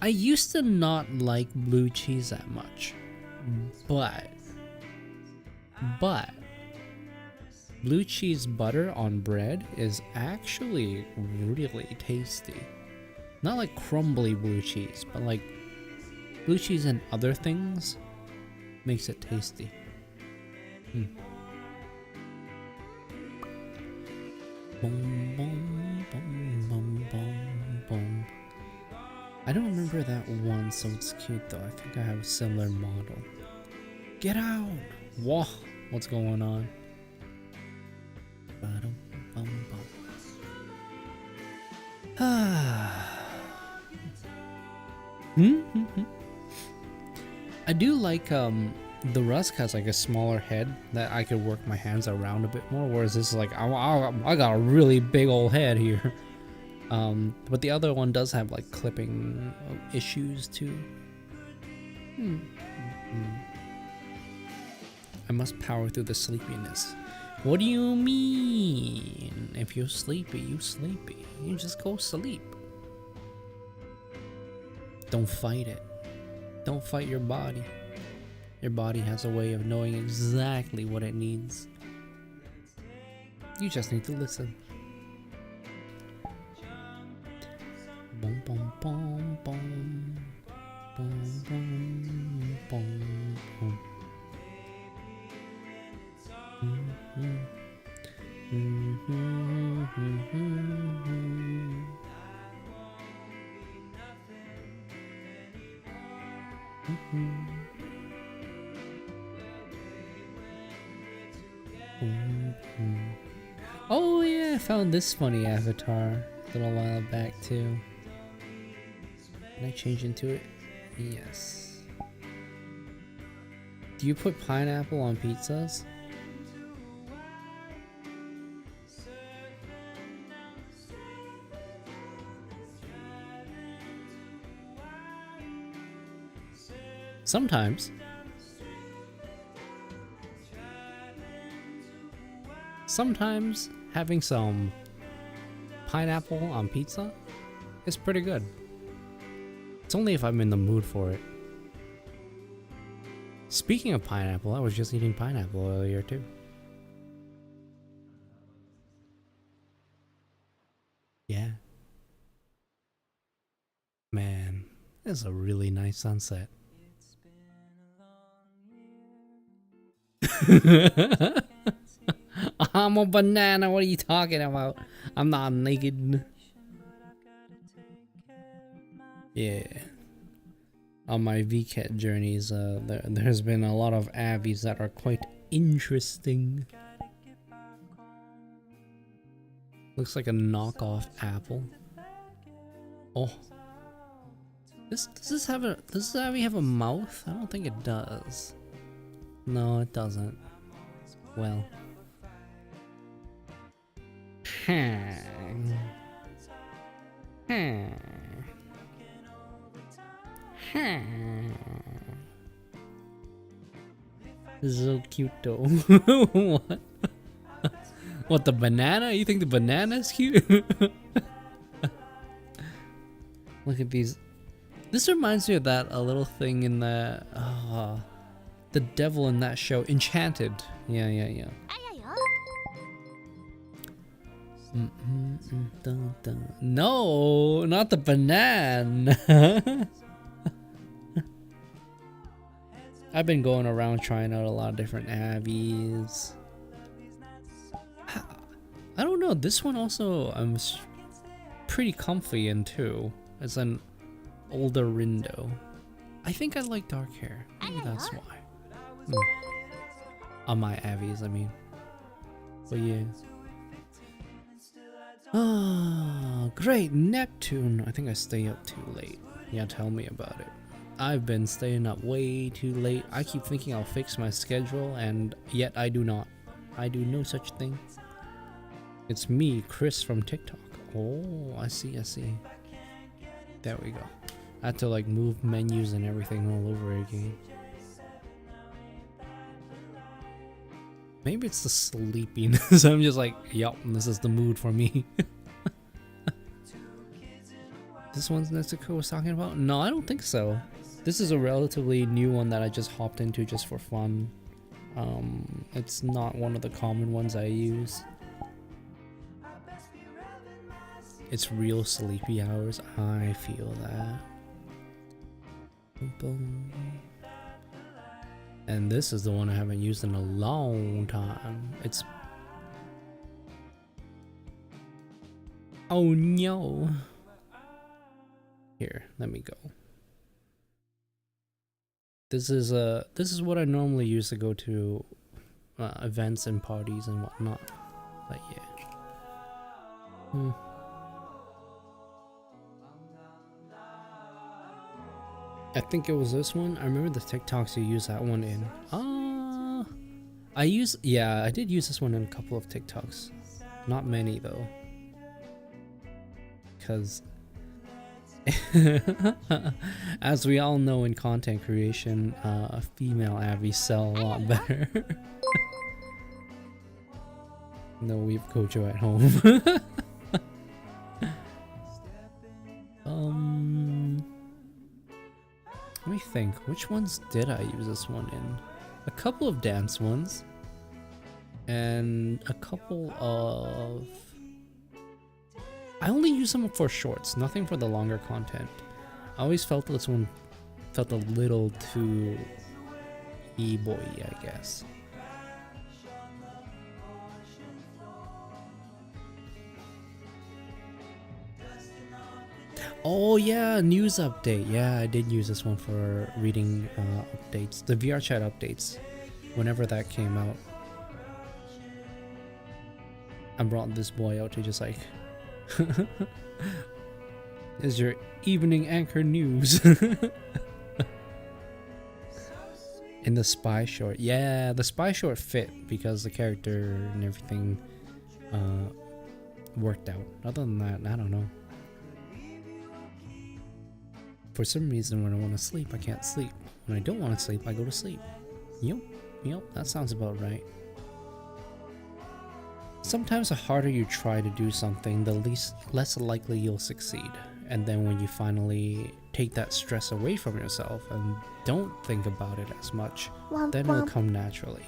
I used to not like blue cheese that much, but blue cheese butter on bread is actually really tasty. Not like crumbly blue cheese, but like blue cheese and other things makes it tasty. Boom, boom, boom, boom, boom, boom. I don't remember that one, so it's cute though. I think I have a similar model. Get out! Whoa, what's going on? I do like the Rusk has like a smaller head that I could work my hands around a bit more, whereas this is like I got a really big old head here. But the other one does have like clipping issues too. I must power through the sleepiness. What do you mean? If you're sleepy, you sleepy. You just go sleep. Don't fight it. Don't fight your body. Your body has a way of knowing exactly what it needs. You just need to listen. Boom, boom, boom, boom. Boom, boom, boom, boom. Oh yeah, I found this funny avatar a little while back too. Can I change into it? Yes. Do you put pineapple on pizzas? Sometimes. Sometimes having some pineapple on pizza is pretty good. It's only if I'm in the mood for it. Speaking of pineapple, I was just eating pineapple earlier too. Yeah. Man, this is a really nice sunset. I'm a banana, what are you talking about? I'm not naked. Yeah. On my VCAT journeys, there's been a lot of avies that are quite interesting. Looks like a knockoff apple. Oh. Does this avie have a mouth? I don't think it does. No, it doesn't. Well. Hmm. This is so cute though. What? What, the banana? You think the banana is cute? Look at these. This reminds me of that a little thing in the devil in that show, Enchanted. Yeah. No, not the banana. I've been going around trying out a lot of different Avies. I don't know, this one also I'm pretty comfy in too. It's an older Rindo. I think I like dark hair. Maybe that's why. On my Avies, I mean. But yeah. Ah, great, Neptune. I think I stay up too late. Yeah, tell me about it. I've been staying up way too late. I keep thinking I'll fix my schedule, and yet I do not. I do no such thing. It's me, Chris from TikTok. Oh, I see. There we go. I had to like move menus and everything all over again. Maybe it's the sleepiness. I'm just like, yup, this is the mood for me. This one's Nezuko was talking about? No, I don't think so. This is a relatively new one that I just hopped into just for fun. It's not one of the common ones I use. It's real sleepy hours. I feel that. And this is the one I haven't used in a long time. It's... Oh no. Here, let me go. This is what I normally use to go to events and parties and whatnot. But yeah. I think it was this one. I remember the TikToks you use that one in. I did use this one in a couple of TikToks. Not many though. Because as we all know in content creation, female Avies sell a lot better. No, we have Kojo at home. Let me think, which ones did I use this one in? A couple of dance ones. And a couple of... I only use them for shorts, nothing for the longer content. I always felt this one felt a little too e-boy-y, I guess. Oh yeah, news update. Yeah, I did use this one for reading updates, the VR chat updates, whenever that came out. I brought this boy out to just like is your evening anchor news. In the spy short. Yeah, the spy short fit because the character and everything worked out. Other than that, I don't know. For some reason when I want to sleep, I can't sleep. When I don't want to sleep, I go to sleep. Yep, that sounds about right. Sometimes the harder you try to do something, the less likely you'll succeed. And then when you finally take that stress away from yourself and don't think about it as much, then it'll come naturally.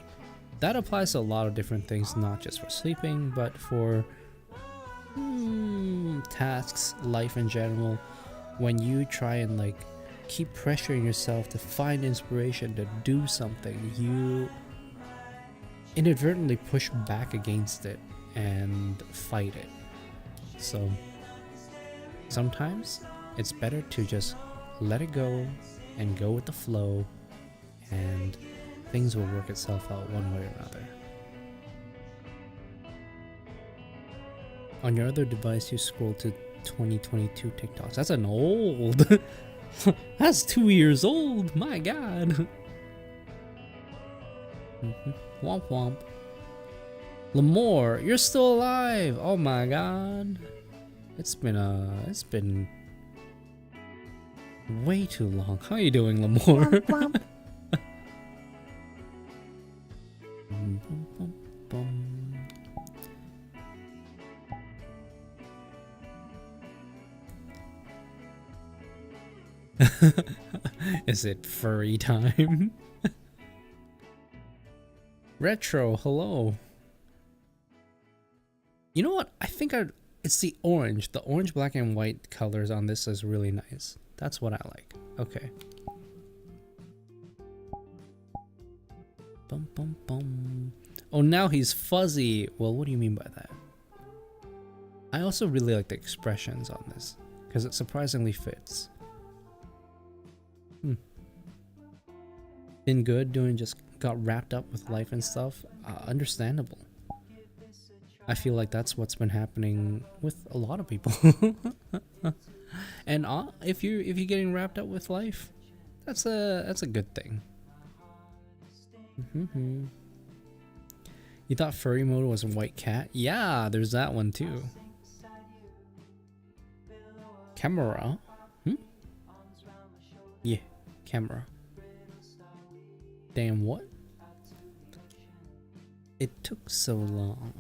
That applies to a lot of different things, not just for sleeping, but for tasks, life in general. When you try and like keep pressuring yourself to find inspiration to do something, you inadvertently push back against it and fight it. So sometimes it's better to just let it go and go with the flow, and things will work itself out one way or another. On your other device, you scroll to 2022 TikToks. That's an old. That's 2 years old. My God. Womp womp. Lemore, you're still alive. Oh my God. It's been way too long. How are you doing, Lamore? Is it furry time? Retro, hello. You know what? I think it's the orange. The orange, black, and white colors on this is really nice. That's what I like. Okay. Bum, bum, bum. Oh, now he's fuzzy. Well, what do you mean by that? I also really like the expressions on this because it surprisingly fits. Been good, doing just got wrapped up with life and stuff. Understandable. I feel like that's what's been happening with a lot of people. And if you're getting wrapped up with life, that's a good thing. You thought furry mode was a white cat? Yeah, there's that one too. Camera? Yeah, camera. Damn, what? It took so long.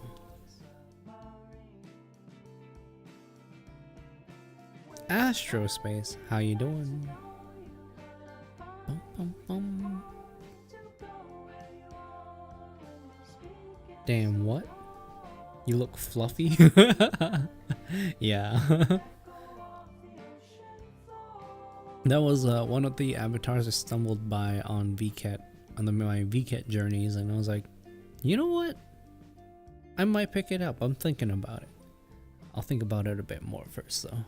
Astrospace, how you doing? Bum, bum, bum. Damn, what? You look fluffy? Yeah. That was one of the avatars I stumbled by on VCAT, on my VCAT journeys, and I was like, you know what? I might pick it up. I'm thinking about it. I'll think about it a bit more first, though.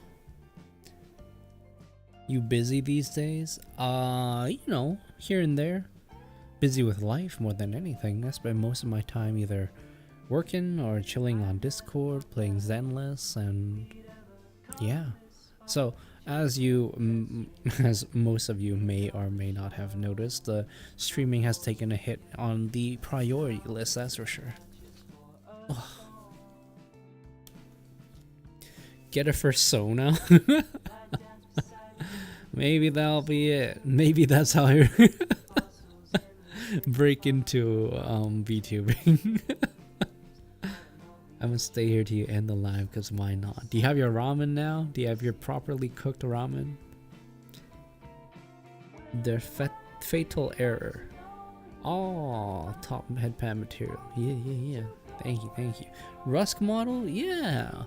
You busy these days? You know, here and there. Busy with life more than anything. I spend most of my time either working or chilling on Discord, playing Zenless, and yeah. So, as most of you may or may not have noticed, the streaming has taken a hit on the priority list, that's for sure. Ugh. Get a Fursona? Maybe that'll be it. Maybe that's how I break into VTubing. I'm gonna stay here till you end the live, because why not? Do you have your ramen now? Do you have your properly cooked ramen? The fatal error. Oh, top headband material. Yeah. Thank you. Rusk model? Yeah.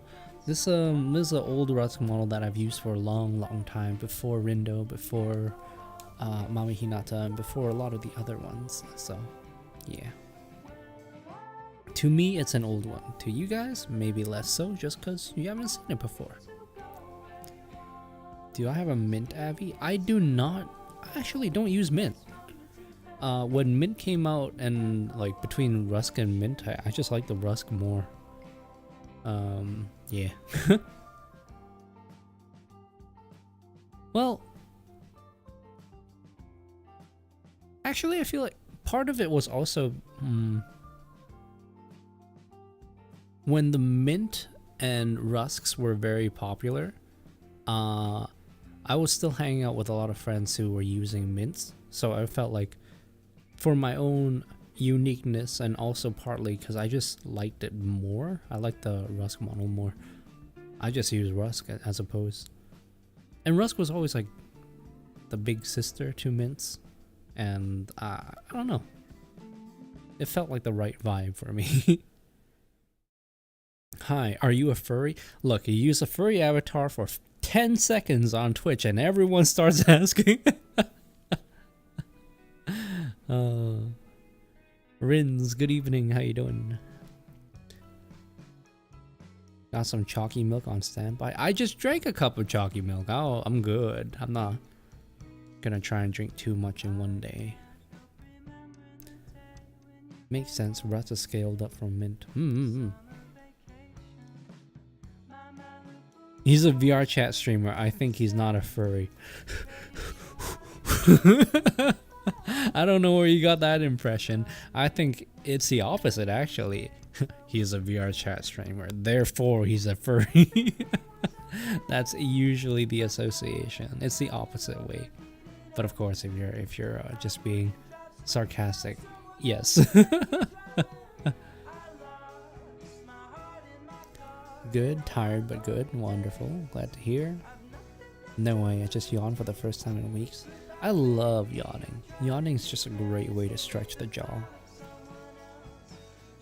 This is an old Rusk model that I've used for a long time, before Rindo, before Mami Hinata, and before a lot of the other ones. So, yeah. To me, it's an old one. To you guys, maybe less so, just because you haven't seen it before. Do I have a Mint Avi? I do not. I actually don't use Mint. When Mint came out, and like between Rusk and Mint, I just like the Rusk more. Yeah. Well, actually, I feel like part of it was also when the Mint and Rusks were very popular. I was still hanging out with a lot of friends who were using Mints, so I felt like, for my own uniqueness, and also partly because I just liked it more. I like the Rusk model more. I just use Rusk as opposed. And Rusk was always like the big sister to Mints, and I don't know. It felt like the right vibe for me. Hi, are you a furry? Look, you use a furry avatar for 10 seconds on Twitch and everyone starts asking. Rins, good evening, how you doing? Got some chalky milk on standby. I just drank a cup of chalky milk. Oh, I'm good. I'm not gonna try and drink too much in one day. Makes sense. Russ is scaled up from Mint. He's a VR chat streamer. I think he's not a furry. I don't know where you got that impression. I think it's the opposite, actually. He's a VR chat streamer, therefore he's a furry. That's usually the association. It's the opposite way. But of course, if you're just being sarcastic, yes. Good, tired but good, wonderful. Glad to hear. No way, I just yawned for the first time in weeks. I love yawning. Yawning is just a great way to stretch the jaw.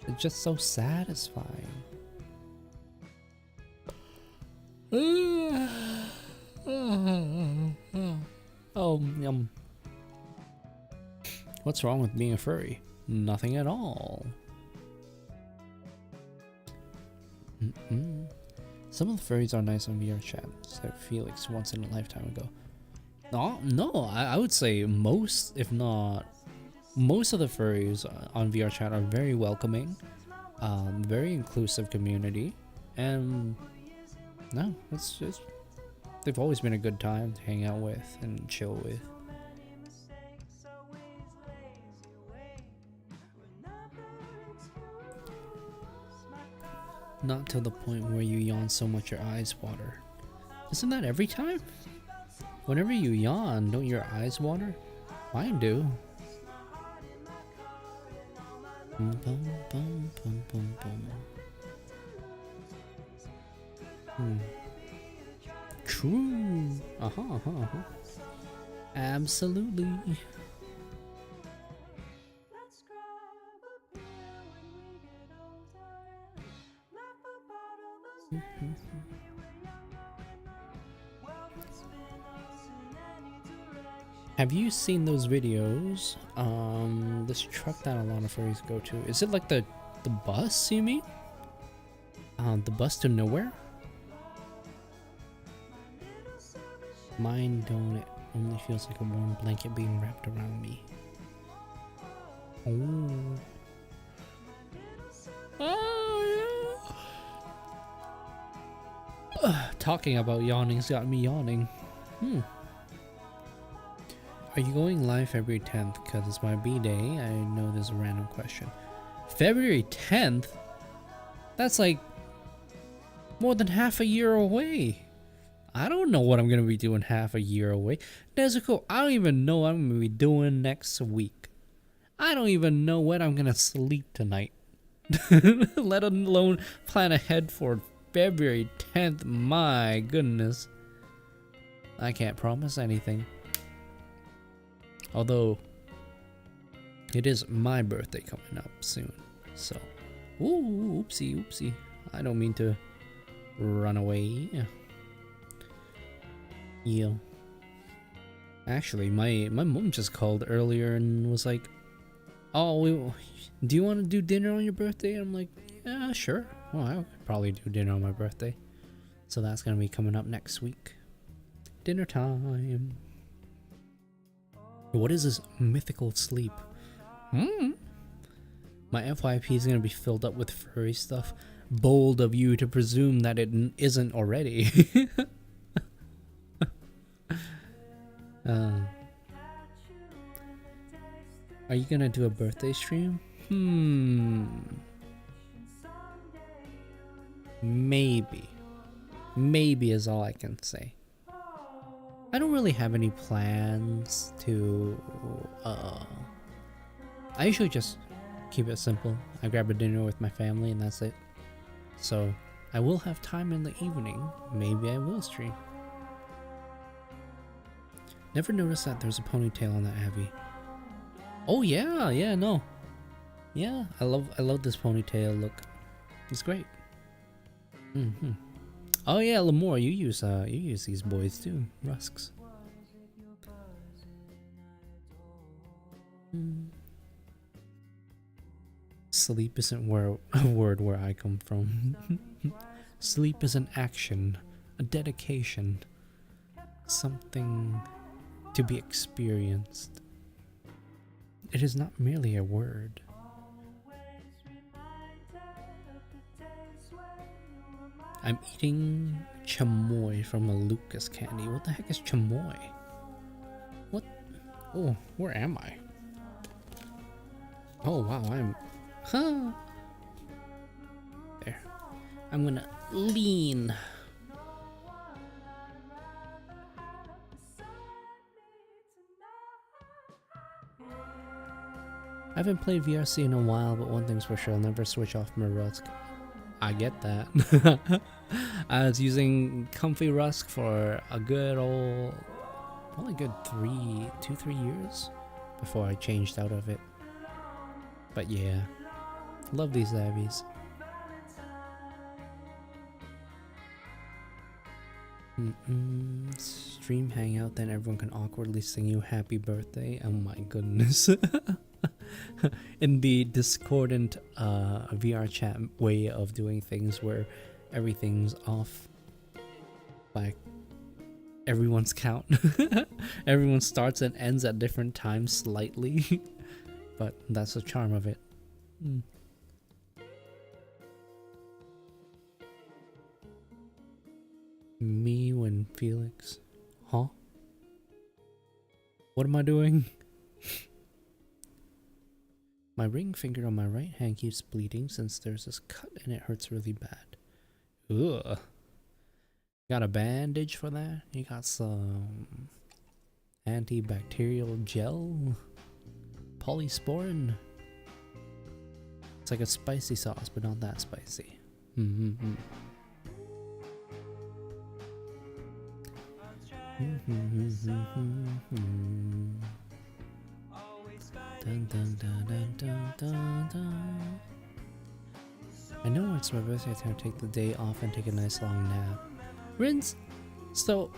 It's just so satisfying. Oh, yum. What's wrong with being a furry? Nothing at all. Some of the furries are nice on VR chat, said Felix once in a lifetime ago. No, I would say most, if not most of the furries on VR chat are very welcoming, very inclusive community, and no, it's just, they've always been a good time to hang out with and chill with. Not to the point where you yawn so much your eyes water. Isn't that every time? Whenever you yawn, don't your eyes water? Mine do. Bum, bum, bum, bum, bum. True. Absolutely. Have you seen those videos? This truck that a lot of furries go to. Is it like the bus, you mean? The bus to nowhere? Mine don't. It only feels like a warm blanket being wrapped around me. Oh. Talking about yawning's got me yawning. Are you going live February 10th? Because it's my B-day. I know there's a random question. February 10th? That's like more than half a year away. I don't know what I'm going to be doing half a year away. Nezuko, I don't even know what I'm going to be doing next week. I don't even know when I'm going to sleep tonight. Let alone plan ahead for February 10th. My goodness. I can't promise anything. Although, it is my birthday coming up soon. So, ooh, oopsie. I don't mean to run away. Yeah. Actually, my mom just called earlier and was like, "Oh, do you want to do dinner on your birthday?" And I'm like, "Yeah, sure. Well, I could probably do dinner on my birthday." So that's gonna be coming up next week. Dinner time. What is this mythical sleep? My FYP is gonna be filled up with furry stuff. Bold of you to presume that it isn't already. Are you gonna do a birthday stream? Maybe is all I can say. I don't really have any plans to I usually just keep it simple. I grab a dinner with my family and that's it. So I will have time in the evening. Maybe I will stream. Never noticed that there's a ponytail on that Abby. Oh yeah, no. Yeah, I love this ponytail look. It's great. Oh yeah, Lamore, you use these boys too, Rusks. Sleep isn't a word where I come from. Sleep is an action, a dedication, something to be experienced. It is not merely a word. I'm eating chamoy from a Lucas candy. What the heck is chamoy? What? Oh, where am I? Oh wow, I'm gonna lean. I haven't played VRC in a while, but one thing's for sure, I'll never switch off my Rusk. I get that. I was using Comfy Rusk for a good old, probably good 3 years before I changed out of it. But yeah, love these Avies. Stream hangout, then everyone can awkwardly sing you happy birthday. Oh my goodness. In the discordant VR chat way of doing things where everything's off by everyone's count. Everyone starts and ends at different times slightly. But that's the charm of it. Me when Felix. Huh? What am I doing? My ring finger on my right hand keeps bleeding since there's this cut and it hurts really bad. Ugh. Got a bandage for that? You got some antibacterial gel? Polysporin? It's like a spicy sauce, but not that spicy. Dun, dun, dun, dun, dun, dun, dun. I know it's my birthday, I can take the day off and take a nice long nap. Rinse. So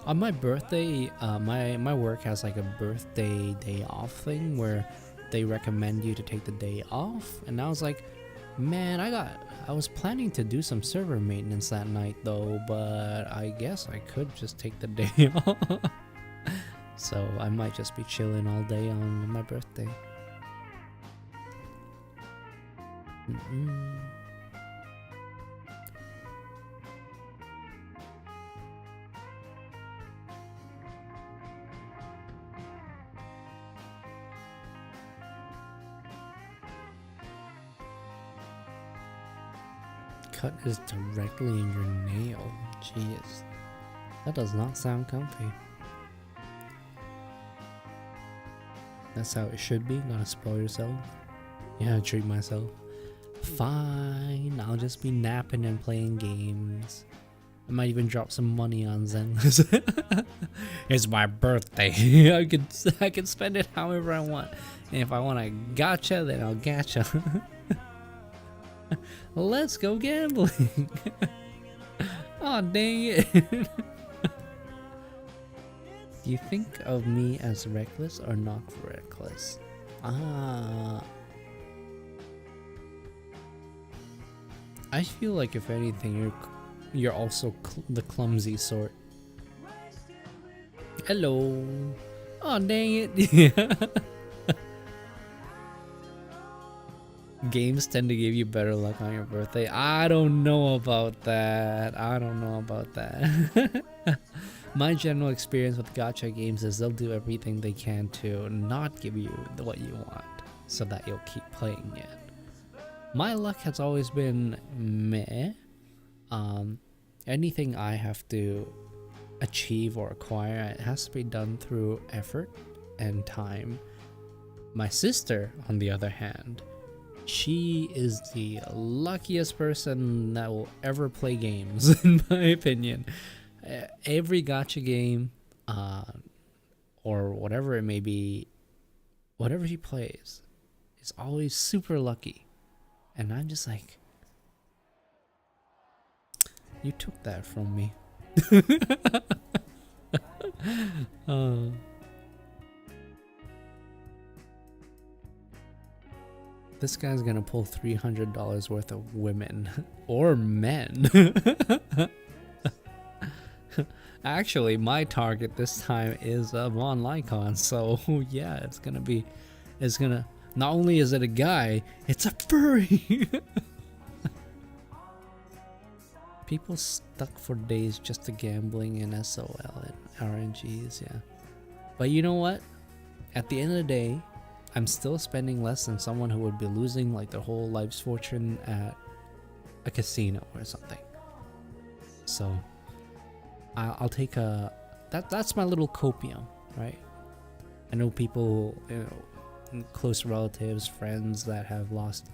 on my birthday, my work has like a birthday day off thing where they recommend you to take the day off, and I was like, man, I was planning to do some server maintenance that night though, but I guess I could just take the day off. So I might just be chilling all day on my birthday. Cut is directly in your nail. Jeez. That does not sound comfy. That's how it should be. Gotta spoil yourself. Yeah, treat myself. Fine, I'll just be napping and playing games. I might even drop some money on Zenless. It's my birthday. I can spend it however I want. And if I want to gacha, then I'll gacha. Let's go gambling. Oh dang it. Do you think of me as reckless or not reckless? I feel like if anything, you're also the clumsy sort. Hello. Oh dang it. Games tend to give you better luck on your birthday. I don't know about that. My general experience with gacha games is they'll do everything they can to not give you what you want so that you'll keep playing it. My luck has always been meh. Anything I have to achieve or acquire, it has to be done through effort and time. My sister, on the other hand, she is the luckiest person that will ever play games, in my opinion. Every gacha game, or whatever it may be, whatever she plays, is always super lucky. And I'm just like, you took that from me. This guy's gonna pull $300 worth of women or men. Actually, my target this time is Von Lycon, so yeah, it's gonna, not only is it a guy, it's a furry. People stuck for days just to gambling and SOL and RNGs, yeah. But you know what? At the end of the day, I'm still spending less than someone who would be losing like their whole life's fortune at a casino or something. So I'll take that's my little copium, right? I know people, close relatives, friends that have lost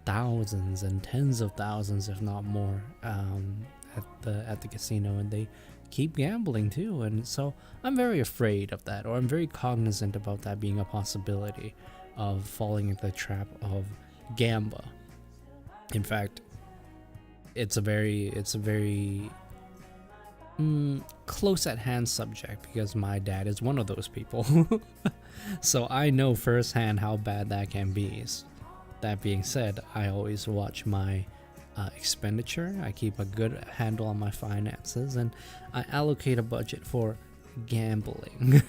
thousands and tens of thousands, if not more, at the casino, and they keep gambling too. And so I'm very afraid of that, or I'm very cognizant about that being a possibility of falling into the trap of gamba. In fact, it's a very close at hand subject because my dad is one of those people. So I know firsthand how bad that can be. That being said, I always watch my expenditure. I keep a good handle on my finances, and I allocate a budget for gambling.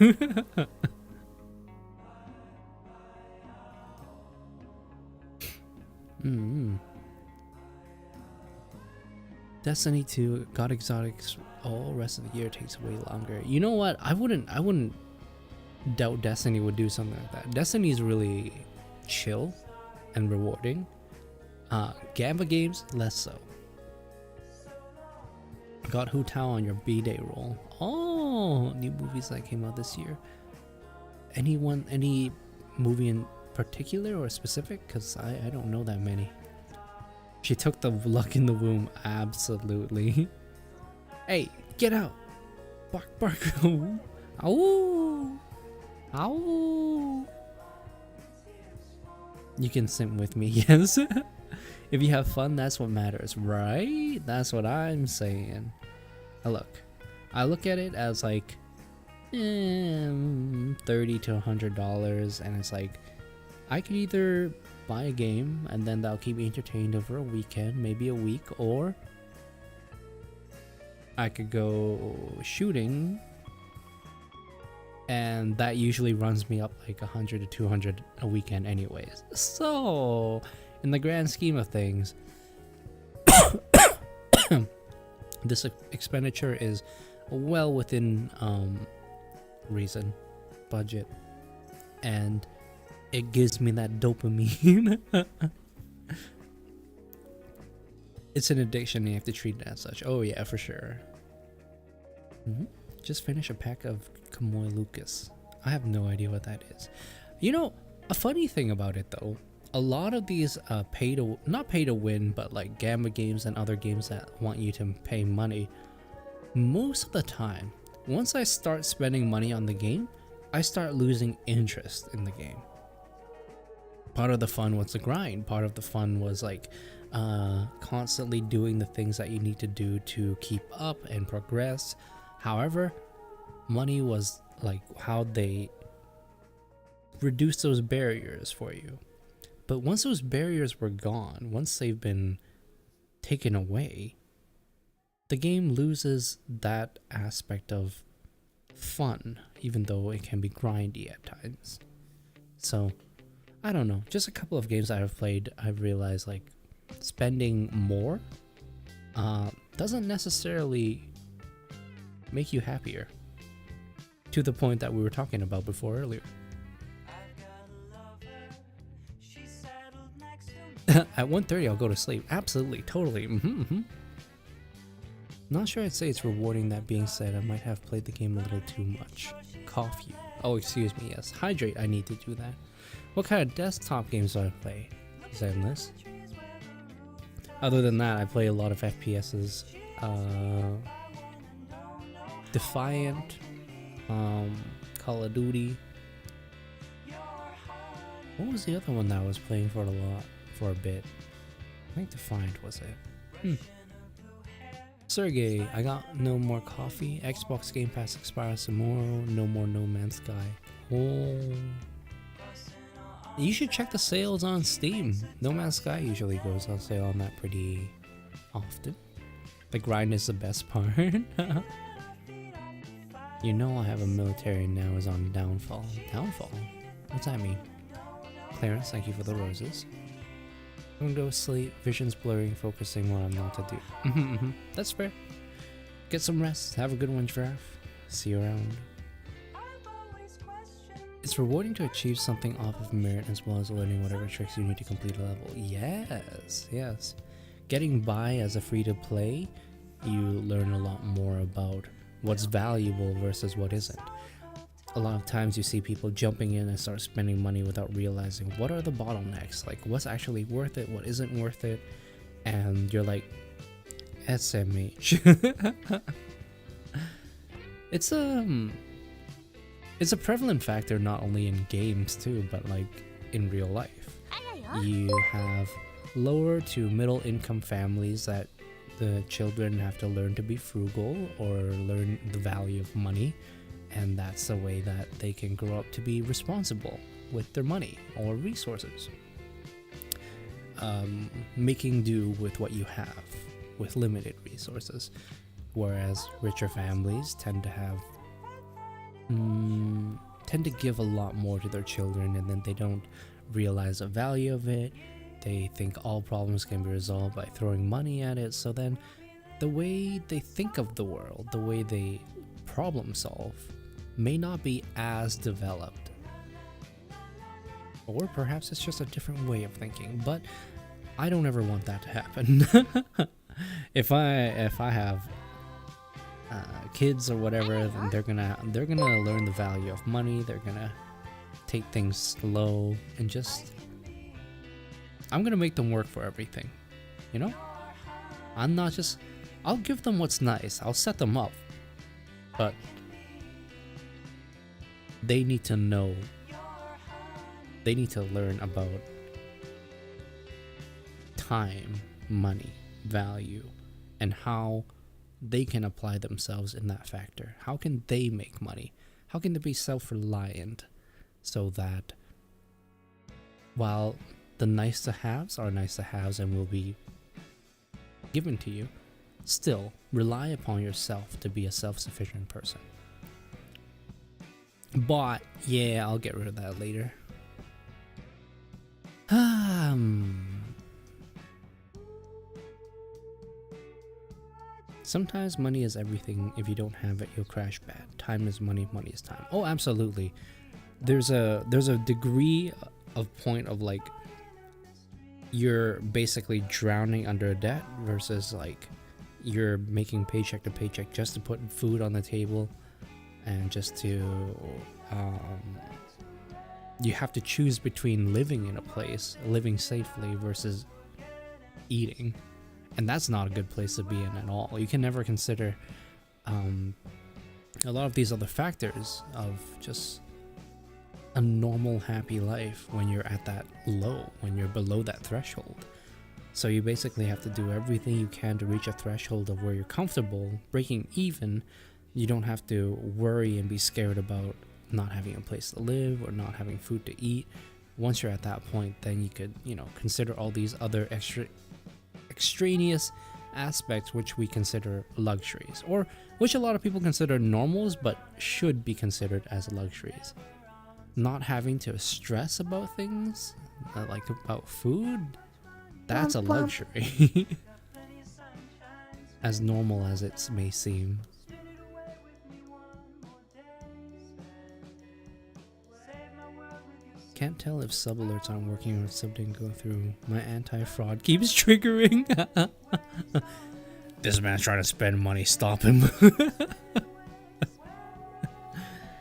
Destiny 2, God Exotics, all rest of the year takes way longer. You know what? I wouldn't doubt Destiny would do something like that. Destiny is really chill and rewarding. Gamba games, less so. Got Hu Tao on your B-Day roll. Oh, new movies that came out this year. Any movie in particular or specific? Because I don't know that many. She took the luck in the womb, absolutely. Hey, get out! Bark, bark! Ow! Ow! You can sim with me, yes. If you have fun, that's what matters, right? That's what I'm saying. I look at it as like $30 to $100, and it's like I could either buy a game and then that'll keep me entertained over a weekend, maybe a week, or I could go shooting, and that usually runs me up like 100 to 200 a weekend anyways. So in the grand scheme of things, this expenditure is well within reason, budget, and it gives me that dopamine. It's an addiction, you have to treat it as such. Oh yeah, for sure. Just finish a pack of Kamoy Lucas. I have no idea what that is. You know, a funny thing about it though, a lot of these not pay to win, but like gamba games and other games that want you to pay money, most of the time, once I start spending money on the game, I start losing interest in the game. Part of the fun was the grind. Part of the fun was like constantly doing the things that you need to do to keep up and progress. However, money was like how they reduce those barriers for you. But once those barriers were gone, once they've been taken away, the game loses that aspect of fun, even though it can be grindy at times. So I don't know, just a couple of games I have played, I've realized like spending more doesn't necessarily make you happier, to the point that we were talking about before earlier. At 1:30 I'll go to sleep. Absolutely, totally. Not sure I'd say it's rewarding. That being said, I might have played the game a little too much. Cough you. Oh, excuse me, yes. Hydrate, I need to do that. What kind of desktop games do I play? Zenless. Other than that, I play a lot of FPSs. Defiant. Call of Duty. What was the other one that I was playing for a bit? I think Defiant was it. Sergey, I got No More Coffee. Xbox Game Pass expires tomorrow. No more No Man's Sky. Oh. You should check the sales on Steam. No Man's Sky usually goes on sale on that pretty often. The grind is the best part. You know I have a military now is on downfall. Downfall? What's that mean? Clarence, thank you for the roses. I'm gonna go to sleep. Vision's blurring, focusing what I'm not to do. That's fair. Get some rest. Have a good one, Giraffe. See you around. It's rewarding to achieve something off of merit as well as learning whatever tricks you need to complete a level. Yes, yes. getting by as a free to play, you learn a lot more about what's valuable versus what isn't. A lot of times you see people jumping in and start spending money without realizing what are the bottlenecks, like what's actually worth it, what isn't worth it, and you're like, SMH. It's a prevalent factor not only in games too, but like in real life. You have lower to middle income families that the children have to learn to be frugal or learn the value of money, and that's the way that they can grow up to be responsible with their money or resources. Making do with what you have with limited resources, whereas richer families tend to give a lot more to their children, and then they don't realize the value of it. They think all problems can be resolved by throwing money at it, so then the way they think of the world, the way they problem solve, may not be as developed. Or perhaps it's just a different way of thinking, but I don't ever want that to happen. If I have kids or whatever, then they're gonna learn the value of money. They're gonna take things slow and just, I'm gonna make them work for everything, you know? I'm not just, I'll give them what's nice, I'll set them up, but they need to know, they need to learn about time, money, value, and how they can apply themselves in that factor. How can they make money? How can they be self-reliant so that while the nice to haves are nice to haves and will be given to you, still rely upon yourself to be a self-sufficient person. But yeah, I'll get rid of that later. Sometimes money is everything. If you don't have it, you'll crash bad. Time is money, money is time. Oh, absolutely. There's a degree of point of like you're basically drowning under a debt versus like you're making paycheck to paycheck just to put food on the table and just to you have to choose between living in a place, living safely versus eating. And that's not a good place to be in at all. You can never consider a lot of these other factors of just a normal, happy life when you're at that low, when you're below that threshold. So you basically have to do everything you can to reach a threshold of where you're comfortable, breaking even. You don't have to worry and be scared about not having a place to live or not having food to eat. Once you're at that point, then you could, consider all these other extraneous aspects which we consider luxuries, or which a lot of people consider normals but should be considered as luxuries. Not having to stress about things, like about food, that's a luxury. As normal as it may seem. Can't tell if sub alerts aren't working or if sub didn't go through. My anti-fraud keeps triggering. This man's trying to spend money, stop him.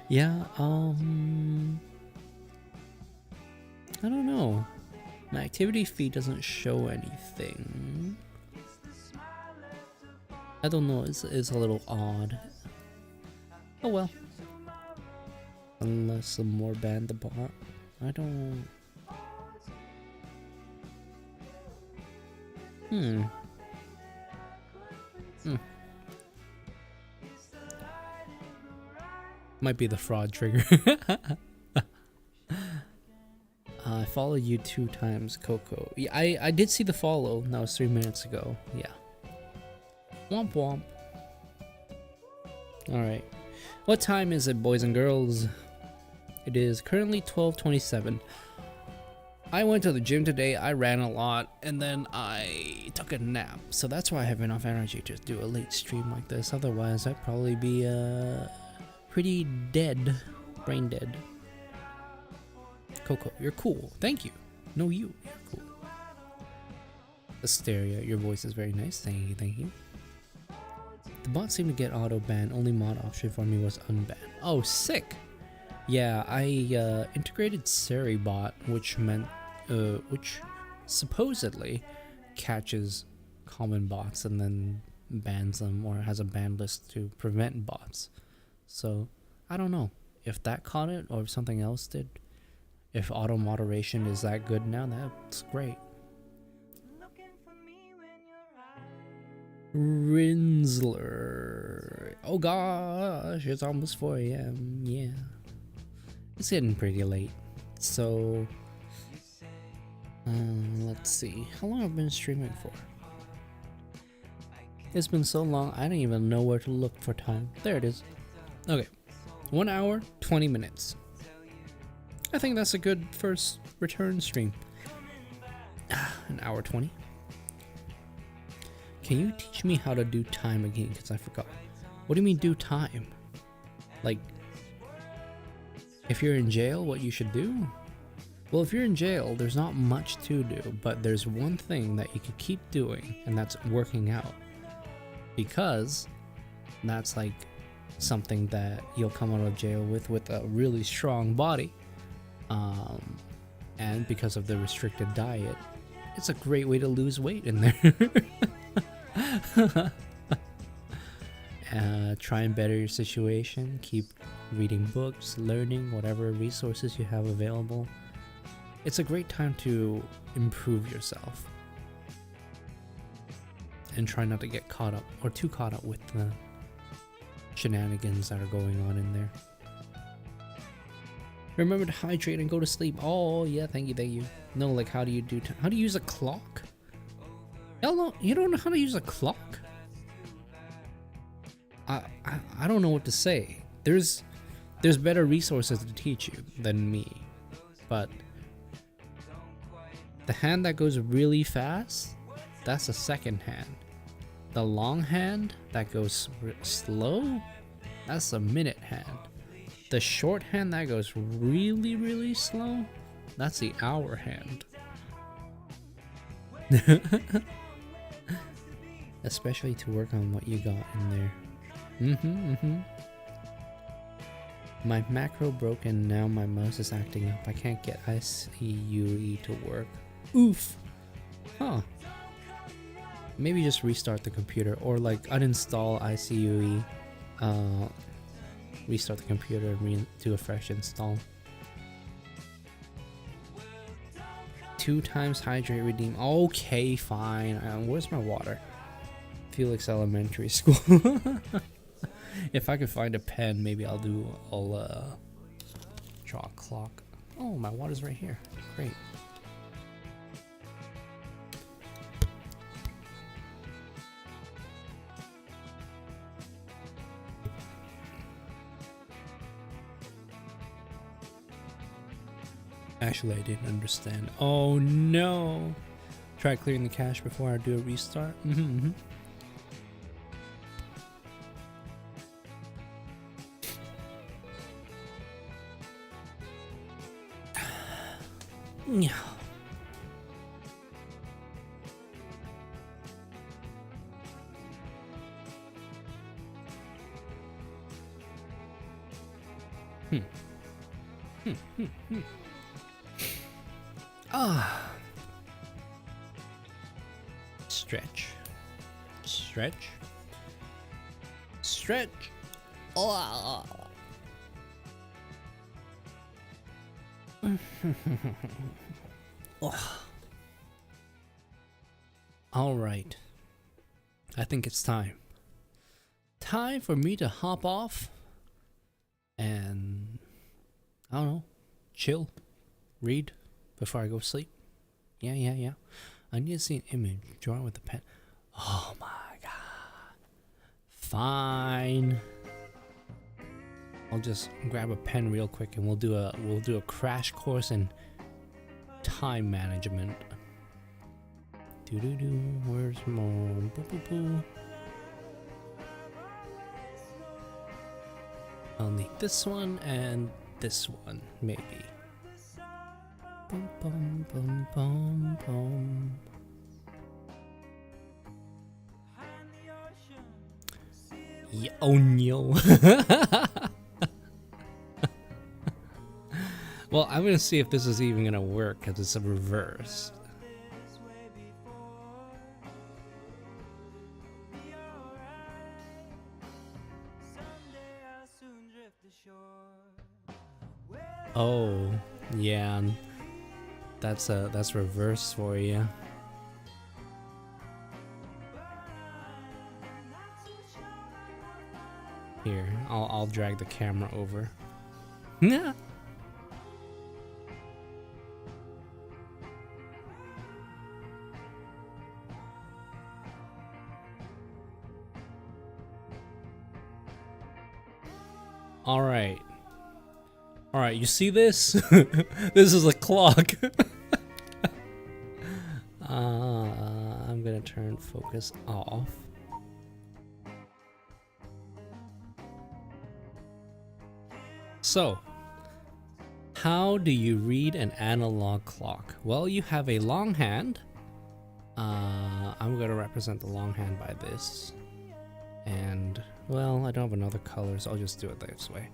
Yeah, I don't know. My activity feed doesn't show anything. I don't know, it's a little odd. Oh well. Unless some more ban the bot. I don't... Might be the fraud trigger. I followed you 2 times, Coco. Yeah, I did see the follow. That was 3 minutes ago. Yeah. Womp womp. Alright. What time is it, boys and girls? It is currently 12:27. I went to the gym today, I ran a lot, and then I took a nap. So that's why I have enough energy to do a late stream like this. Otherwise, I'd probably be pretty dead. Brain dead. Coco, you're cool. Thank you. No, you're cool. Asteria, your voice is very nice. Thank you, thank you. The bot seemed to get auto ban. Only mod option for me was unban. Oh, sick. Yeah, I integrated Seribot, which meant which supposedly catches common bots and then bans them, or has a ban list to prevent bots. So I don't know if that caught it or if something else did. If auto moderation is that good now, that's great. Rinsler. Oh gosh, it's almost 4 a.m. Yeah. It's getting pretty late. So, let's see. How long have I been streaming for? It's been so long, I don't even know where to look for time. There it is. Okay. 1 hour, 20 minutes. I think that's a good first return stream. An hour 20. Can you teach me how to do time again? Because I forgot. What do you mean do time? Like, if you're in jail, what you should do? Well, if you're in jail, there's not much to do, but there's one thing that you can keep doing, and that's working out. Because that's like something that you'll come out of jail with a really strong body. And because of the restricted diet, it's a great way to lose weight in there. Try and better your situation. Keep reading books, learning, whatever resources you have available. It's a great time to improve yourself. And try not to get caught up or too caught up with the shenanigans that are going on in there. Remember to hydrate and go to sleep. Oh yeah, thank you, thank you. No, like how do you do how do you use a clock? Hell no, you don't know how to use a clock? I don't know what to say. There's better resources to teach you than me. But the hand that goes really fast, that's a second hand. The long hand that goes slow, that's a minute hand. The short hand that goes really, really slow, that's the hour hand. Especially to work on what you got in there. My macro broke and now my mouse is acting up. I can't get ICUE to work. Oof. Huh. Maybe just restart the computer or like uninstall ICUE. Restart the computer and do a fresh install. 2 times hydrate redeem. Okay, fine. Where's my water? Felix Elementary School. If I could find a pen, maybe I'll draw a clock. Oh, my water's right here. Great. Actually, I didn't understand. Oh no! Try clearing the cache before I do a restart. Yeah. Stretch. Stretch. Stretch. Oh. All right. I think it's time. Time for me to hop off and I don't know, chill, read before I go to sleep. Yeah. I need to see an image. Draw it with a pen. Oh my god. Fine. I'll just grab a pen real quick and we'll do a crash course in time management. Where's more? I'll need this one and this one, maybe. Bum, bum, bum, bum, bum. Oh no. Well, I'm gonna see if this is even gonna work because it's a reverse. Oh, yeah. That's reverse for you. Here, I'll drag the camera over. Yeah. All right. All right, you see this? This is a clock. I'm gonna turn focus off. So, how do you read an analog clock? Well, you have a long hand. I'm gonna represent the long hand by this. And, well, I don't have another color, so I'll just do it this way.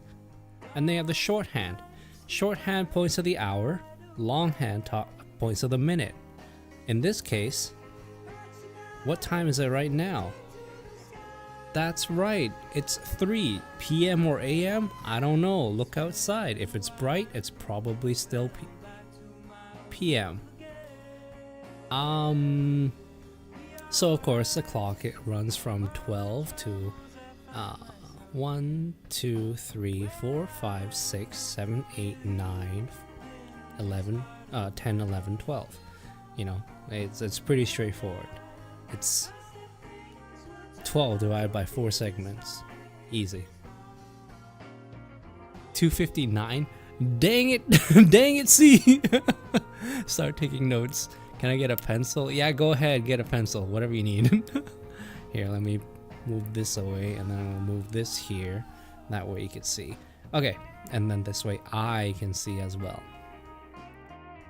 And they have the short hand. Short hand points to the hour, long hand points to the minute. In this case, what time is it right now? That's right, it's 3 p.m. or a.m. I don't know, look outside. If it's bright, it's probably still p.m. So of course the clock, it runs from 12 to 1, 2, 3, 4, 5, 6, 7, 8, 9, 11, 10, 11, 12. You know, it's pretty straightforward. It's 12 divided by 4 segments. Easy. 259. Dang it! Dang it, see? Start taking notes. Can I get a pencil? Yeah, go ahead, get a pencil, whatever you need. Here, let me move this away, and then I'll move this here. That way you can see. Okay, and then this way I can see as well.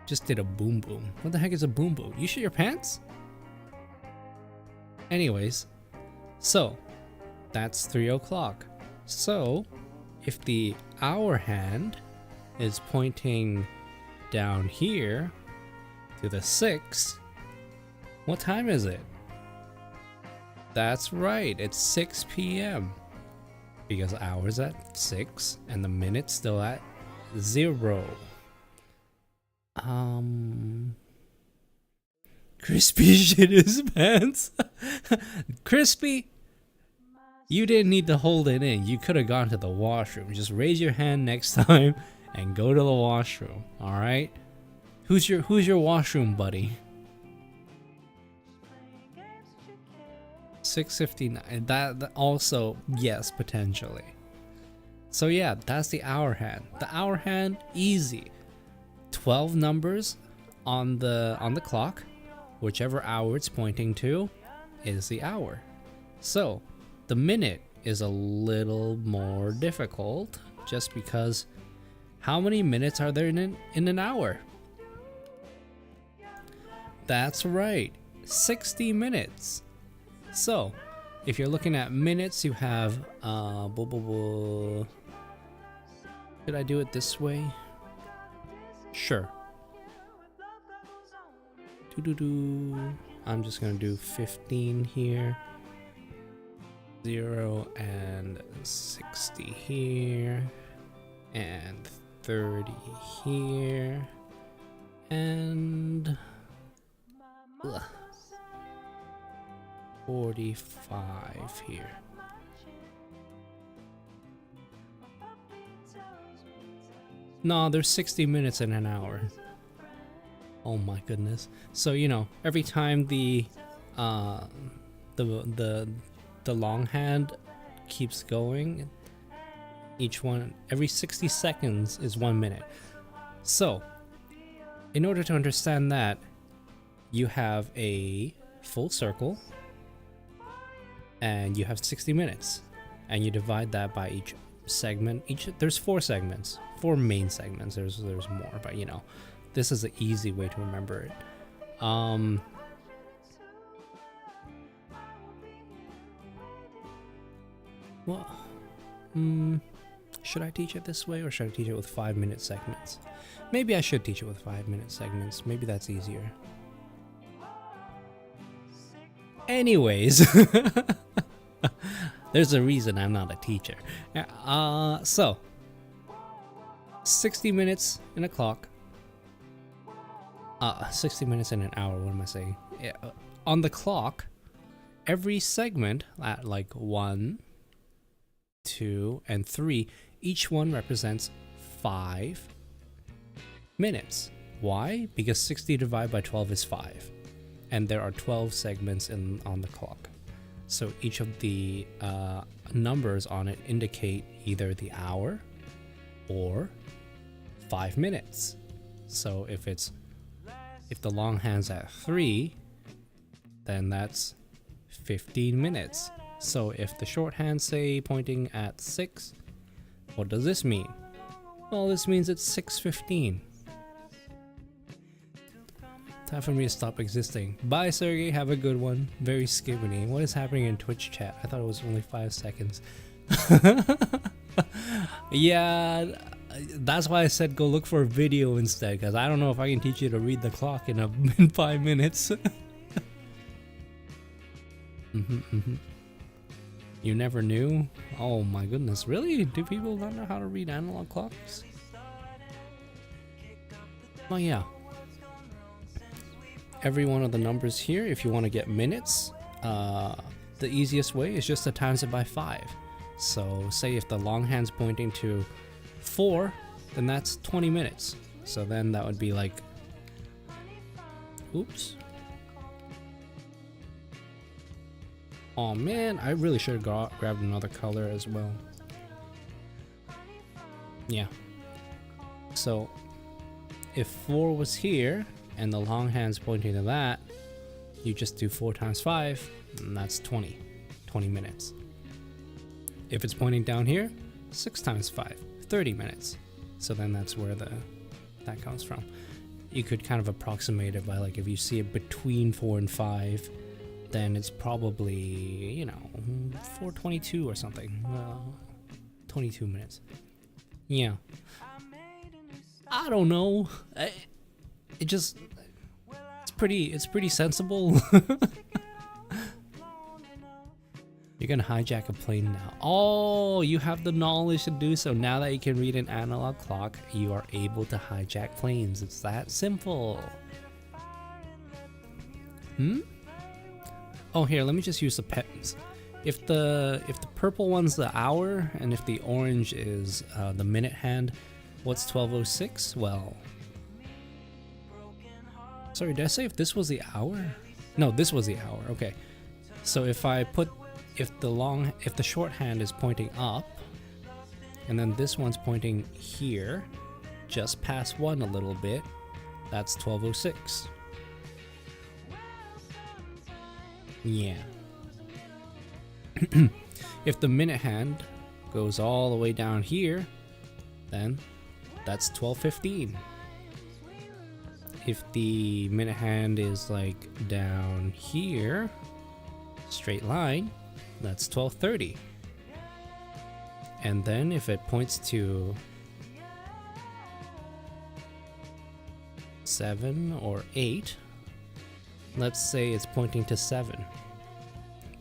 Just did a boom boom. What the heck is a boom boom? You shit your pants? Anyways, so that's 3 o'clock. So if the hour hand is pointing down here to the 6, what time is it? That's right, it's 6 p.m. because the hour's at 6 and the minute's still at 0. Crispy shit his pants. Crispy, you didn't need to hold it in. You could have gone to the washroom. Just raise your hand next time and go to the washroom. All right. Who's your washroom buddy? 6:59. That also, yes, potentially. So yeah, that's the hour hand. The hour hand, easy. 12 numbers on the clock. Whichever hour it's pointing to is the hour. So the minute is a little more difficult just because how many minutes are there in an hour? That's right, 60 minutes. So if you're looking at minutes, you have Did I do it this way? Sure. I'm just gonna do 15 here, 0 and 60 here, and 30 here, and 45 here. No, there's 60 minutes in an hour. Oh my goodness. So, you know, every time the long hand keeps going, each one, every 60 seconds is 1 minute. So, in order to understand that, you have a full circle and you have 60 minutes, and you divide that by each segment. There's 4 segments, 4 main segments. There's more, but you know, this is an easy way to remember it. Well, should I teach it this way or should I teach it with 5-minute segments? Maybe I should teach it with 5-minute segments. Maybe that's easier. Anyways, there's a reason I'm not a teacher. So 60 minutes in a clock. 60 minutes in an hour, what am I saying? Yeah, on the clock, every segment at like 1, 2, and 3, each one represents 5 minutes. Why? Because 60 divided by 12 is 5. And there are 12 segments on the clock. So each of the numbers on it indicate either the hour or 5 minutes. So if the long hand's at 3, then that's 15 minutes. So if the shorthand say pointing at 6, what does this mean? Well, this means it's 6:15. Time for me to stop existing. Bye, Sergey. Have a good one. Very skibbity. What is happening in Twitch chat? I thought it was only 5 seconds. Yeah, that's why I said go look for a video instead, because I don't know if I can teach you to read the clock in 5 minutes. You never knew? Oh my goodness, really? Do people not know how to read analog clocks? Oh yeah. Every one of the numbers here, if you want to get minutes, the easiest way is just to times it by 5. So say if the long hand's pointing to 4, then that's 20 minutes. So then that would be like, oops. Oh man, I really should have grabbed another color as well. Yeah. So if 4 was here, and the long hand's pointing to that, you just do 4 times 5, and that's 20 minutes. If it's pointing down here, 6 times 5, 30 minutes. So then that's where that comes from. You could kind of approximate it by, like, if you see it between 4 and 5, then it's probably, you know, 4:22 or something. 22 minutes. Yeah. I don't know. It's pretty sensible. You're gonna hijack a plane now. Oh, you have the knowledge to do so. Now that you can read an analog clock, you are able to hijack planes. It's that simple. Oh, here, let me just use the pens. If the purple one's the hour, and if the orange is the minute hand, what's 12:06? Well, sorry, did I say if this was the hour? No, this was the hour. Okay. So if the shorthand is pointing up, and then this one's pointing here, just past 1 a little bit, that's 12:06. Yeah. If the minute hand goes all the way down here, then that's 12:15. If the minute hand is like down here, straight line, that's 12:30. And then if it points to 7 or 8, let's say it's pointing to 7.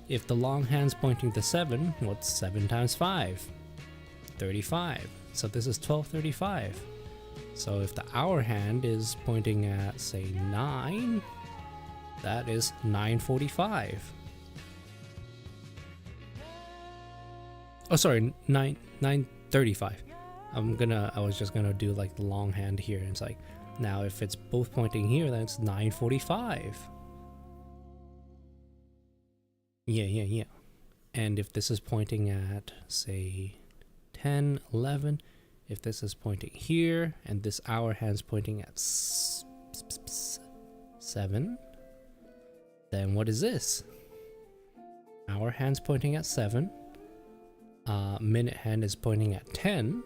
If the long hand's pointing to 7, what's 7 times 5? 35. So this is 12:35. So if the hour hand is pointing at, say, 9, that is 9:45. Oh, sorry, 9:35. I was just gonna do like the long hand here, and it's like, now if it's both pointing here, then it's 9:45. Yeah. And if this is pointing at, say, 10, 11, if this is pointing here, and this hour hand's pointing at 7, then what is this? Hour hand's pointing at 7. Minute hand is pointing at 10.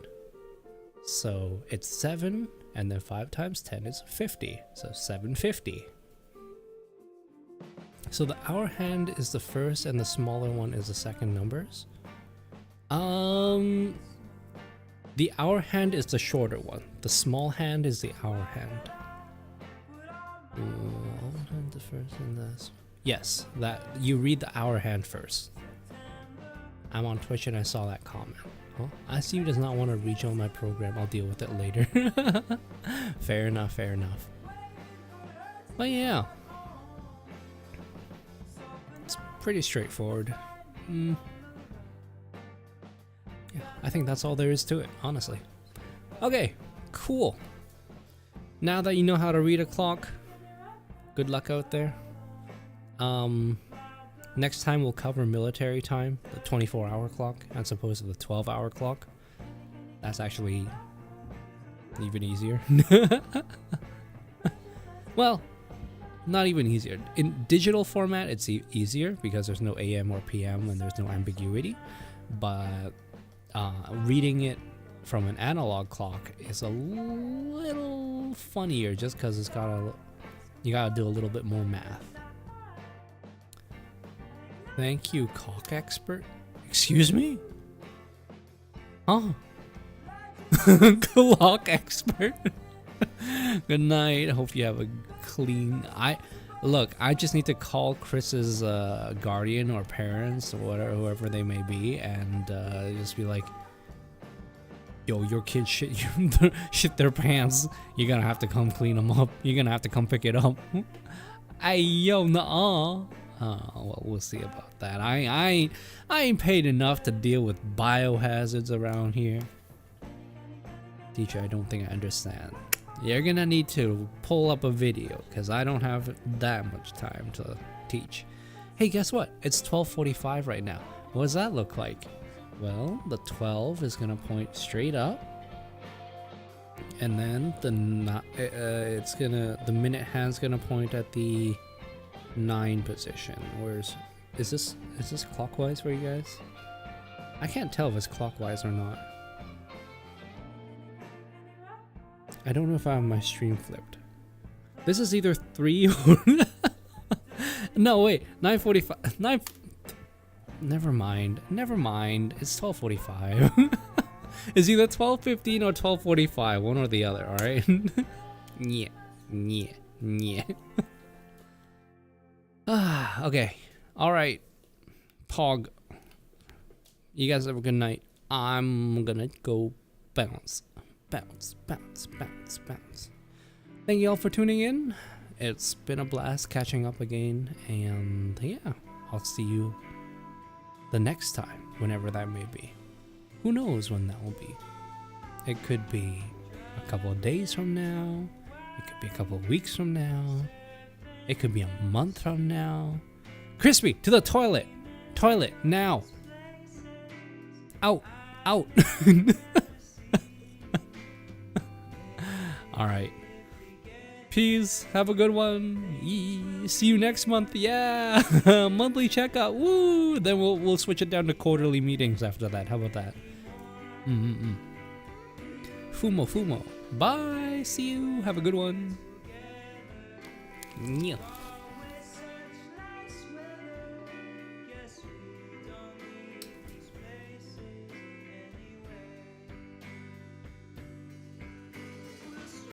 So it's 7, and then 5 times 10 is 50. So 750. So the hour hand is the first, and the smaller one is the second numbers. The hour hand is the shorter one. The small hand is the hour hand. The first and this. Yes, that you read the hour hand first. I'm on Twitch and I saw that comment. Well, ICU does not want to rejoin my program. I'll deal with it later. Fair enough, fair enough. But yeah. It's pretty straightforward. Yeah, I think that's all there is to it, honestly. Okay, cool. Now that you know how to read a clock, good luck out there. Next time we'll cover military time, the 24-hour clock, as opposed to the 12-hour clock. That's actually even easier. Well, not even easier. In digital format, it's easier because there's no AM or PM and there's no ambiguity. But reading it from an analog clock is a little funnier just because it's you gotta do a little bit more math. Thank you, cock expert. Excuse me? Oh. Clock expert. Good night. Hope you have a clean. I just need to call Chris's guardian or parents or whatever, whoever they may be, and just be like, "Yo, your kid shit their pants. You're gonna have to come clean them up. You're gonna have to come pick it up." Yo, nuh-uh. Well, we'll see about that. I ain't paid enough to deal with biohazards around here. Teacher, I don't think I understand. You're gonna need to pull up a video because I don't have that much time to teach. Hey, guess what? It's 12:45 right now. What does that look like? Well, the 12 is gonna point straight up, and then the minute hand's gonna point at the 9 position. Is this clockwise for you guys? I can't tell if it's clockwise or not. I don't know if I have my stream flipped. This is either 3 or no, wait, 9:45. Never mind. It's 12:45. It's either 12:15 or 12:45, one or the other, all right? Yeah. Okay. All right. Pog. You guys have a good night. I'm gonna go bounce. Thank you all for tuning in. It's been a blast catching up again, and yeah, I'll see you the next time, whenever that may be. Who knows when that will be? It could be a couple of days from now. It could be a couple of weeks from now. It could be a month from now. Crispy, to the toilet. Toilet, now. Out. Alright. Peace. Have a good one. See you next month. Yeah. Monthly checkup. Woo. Then we'll switch it down to quarterly meetings after that. How about that? Fumo. Bye. See you. Have a good one. Yeah.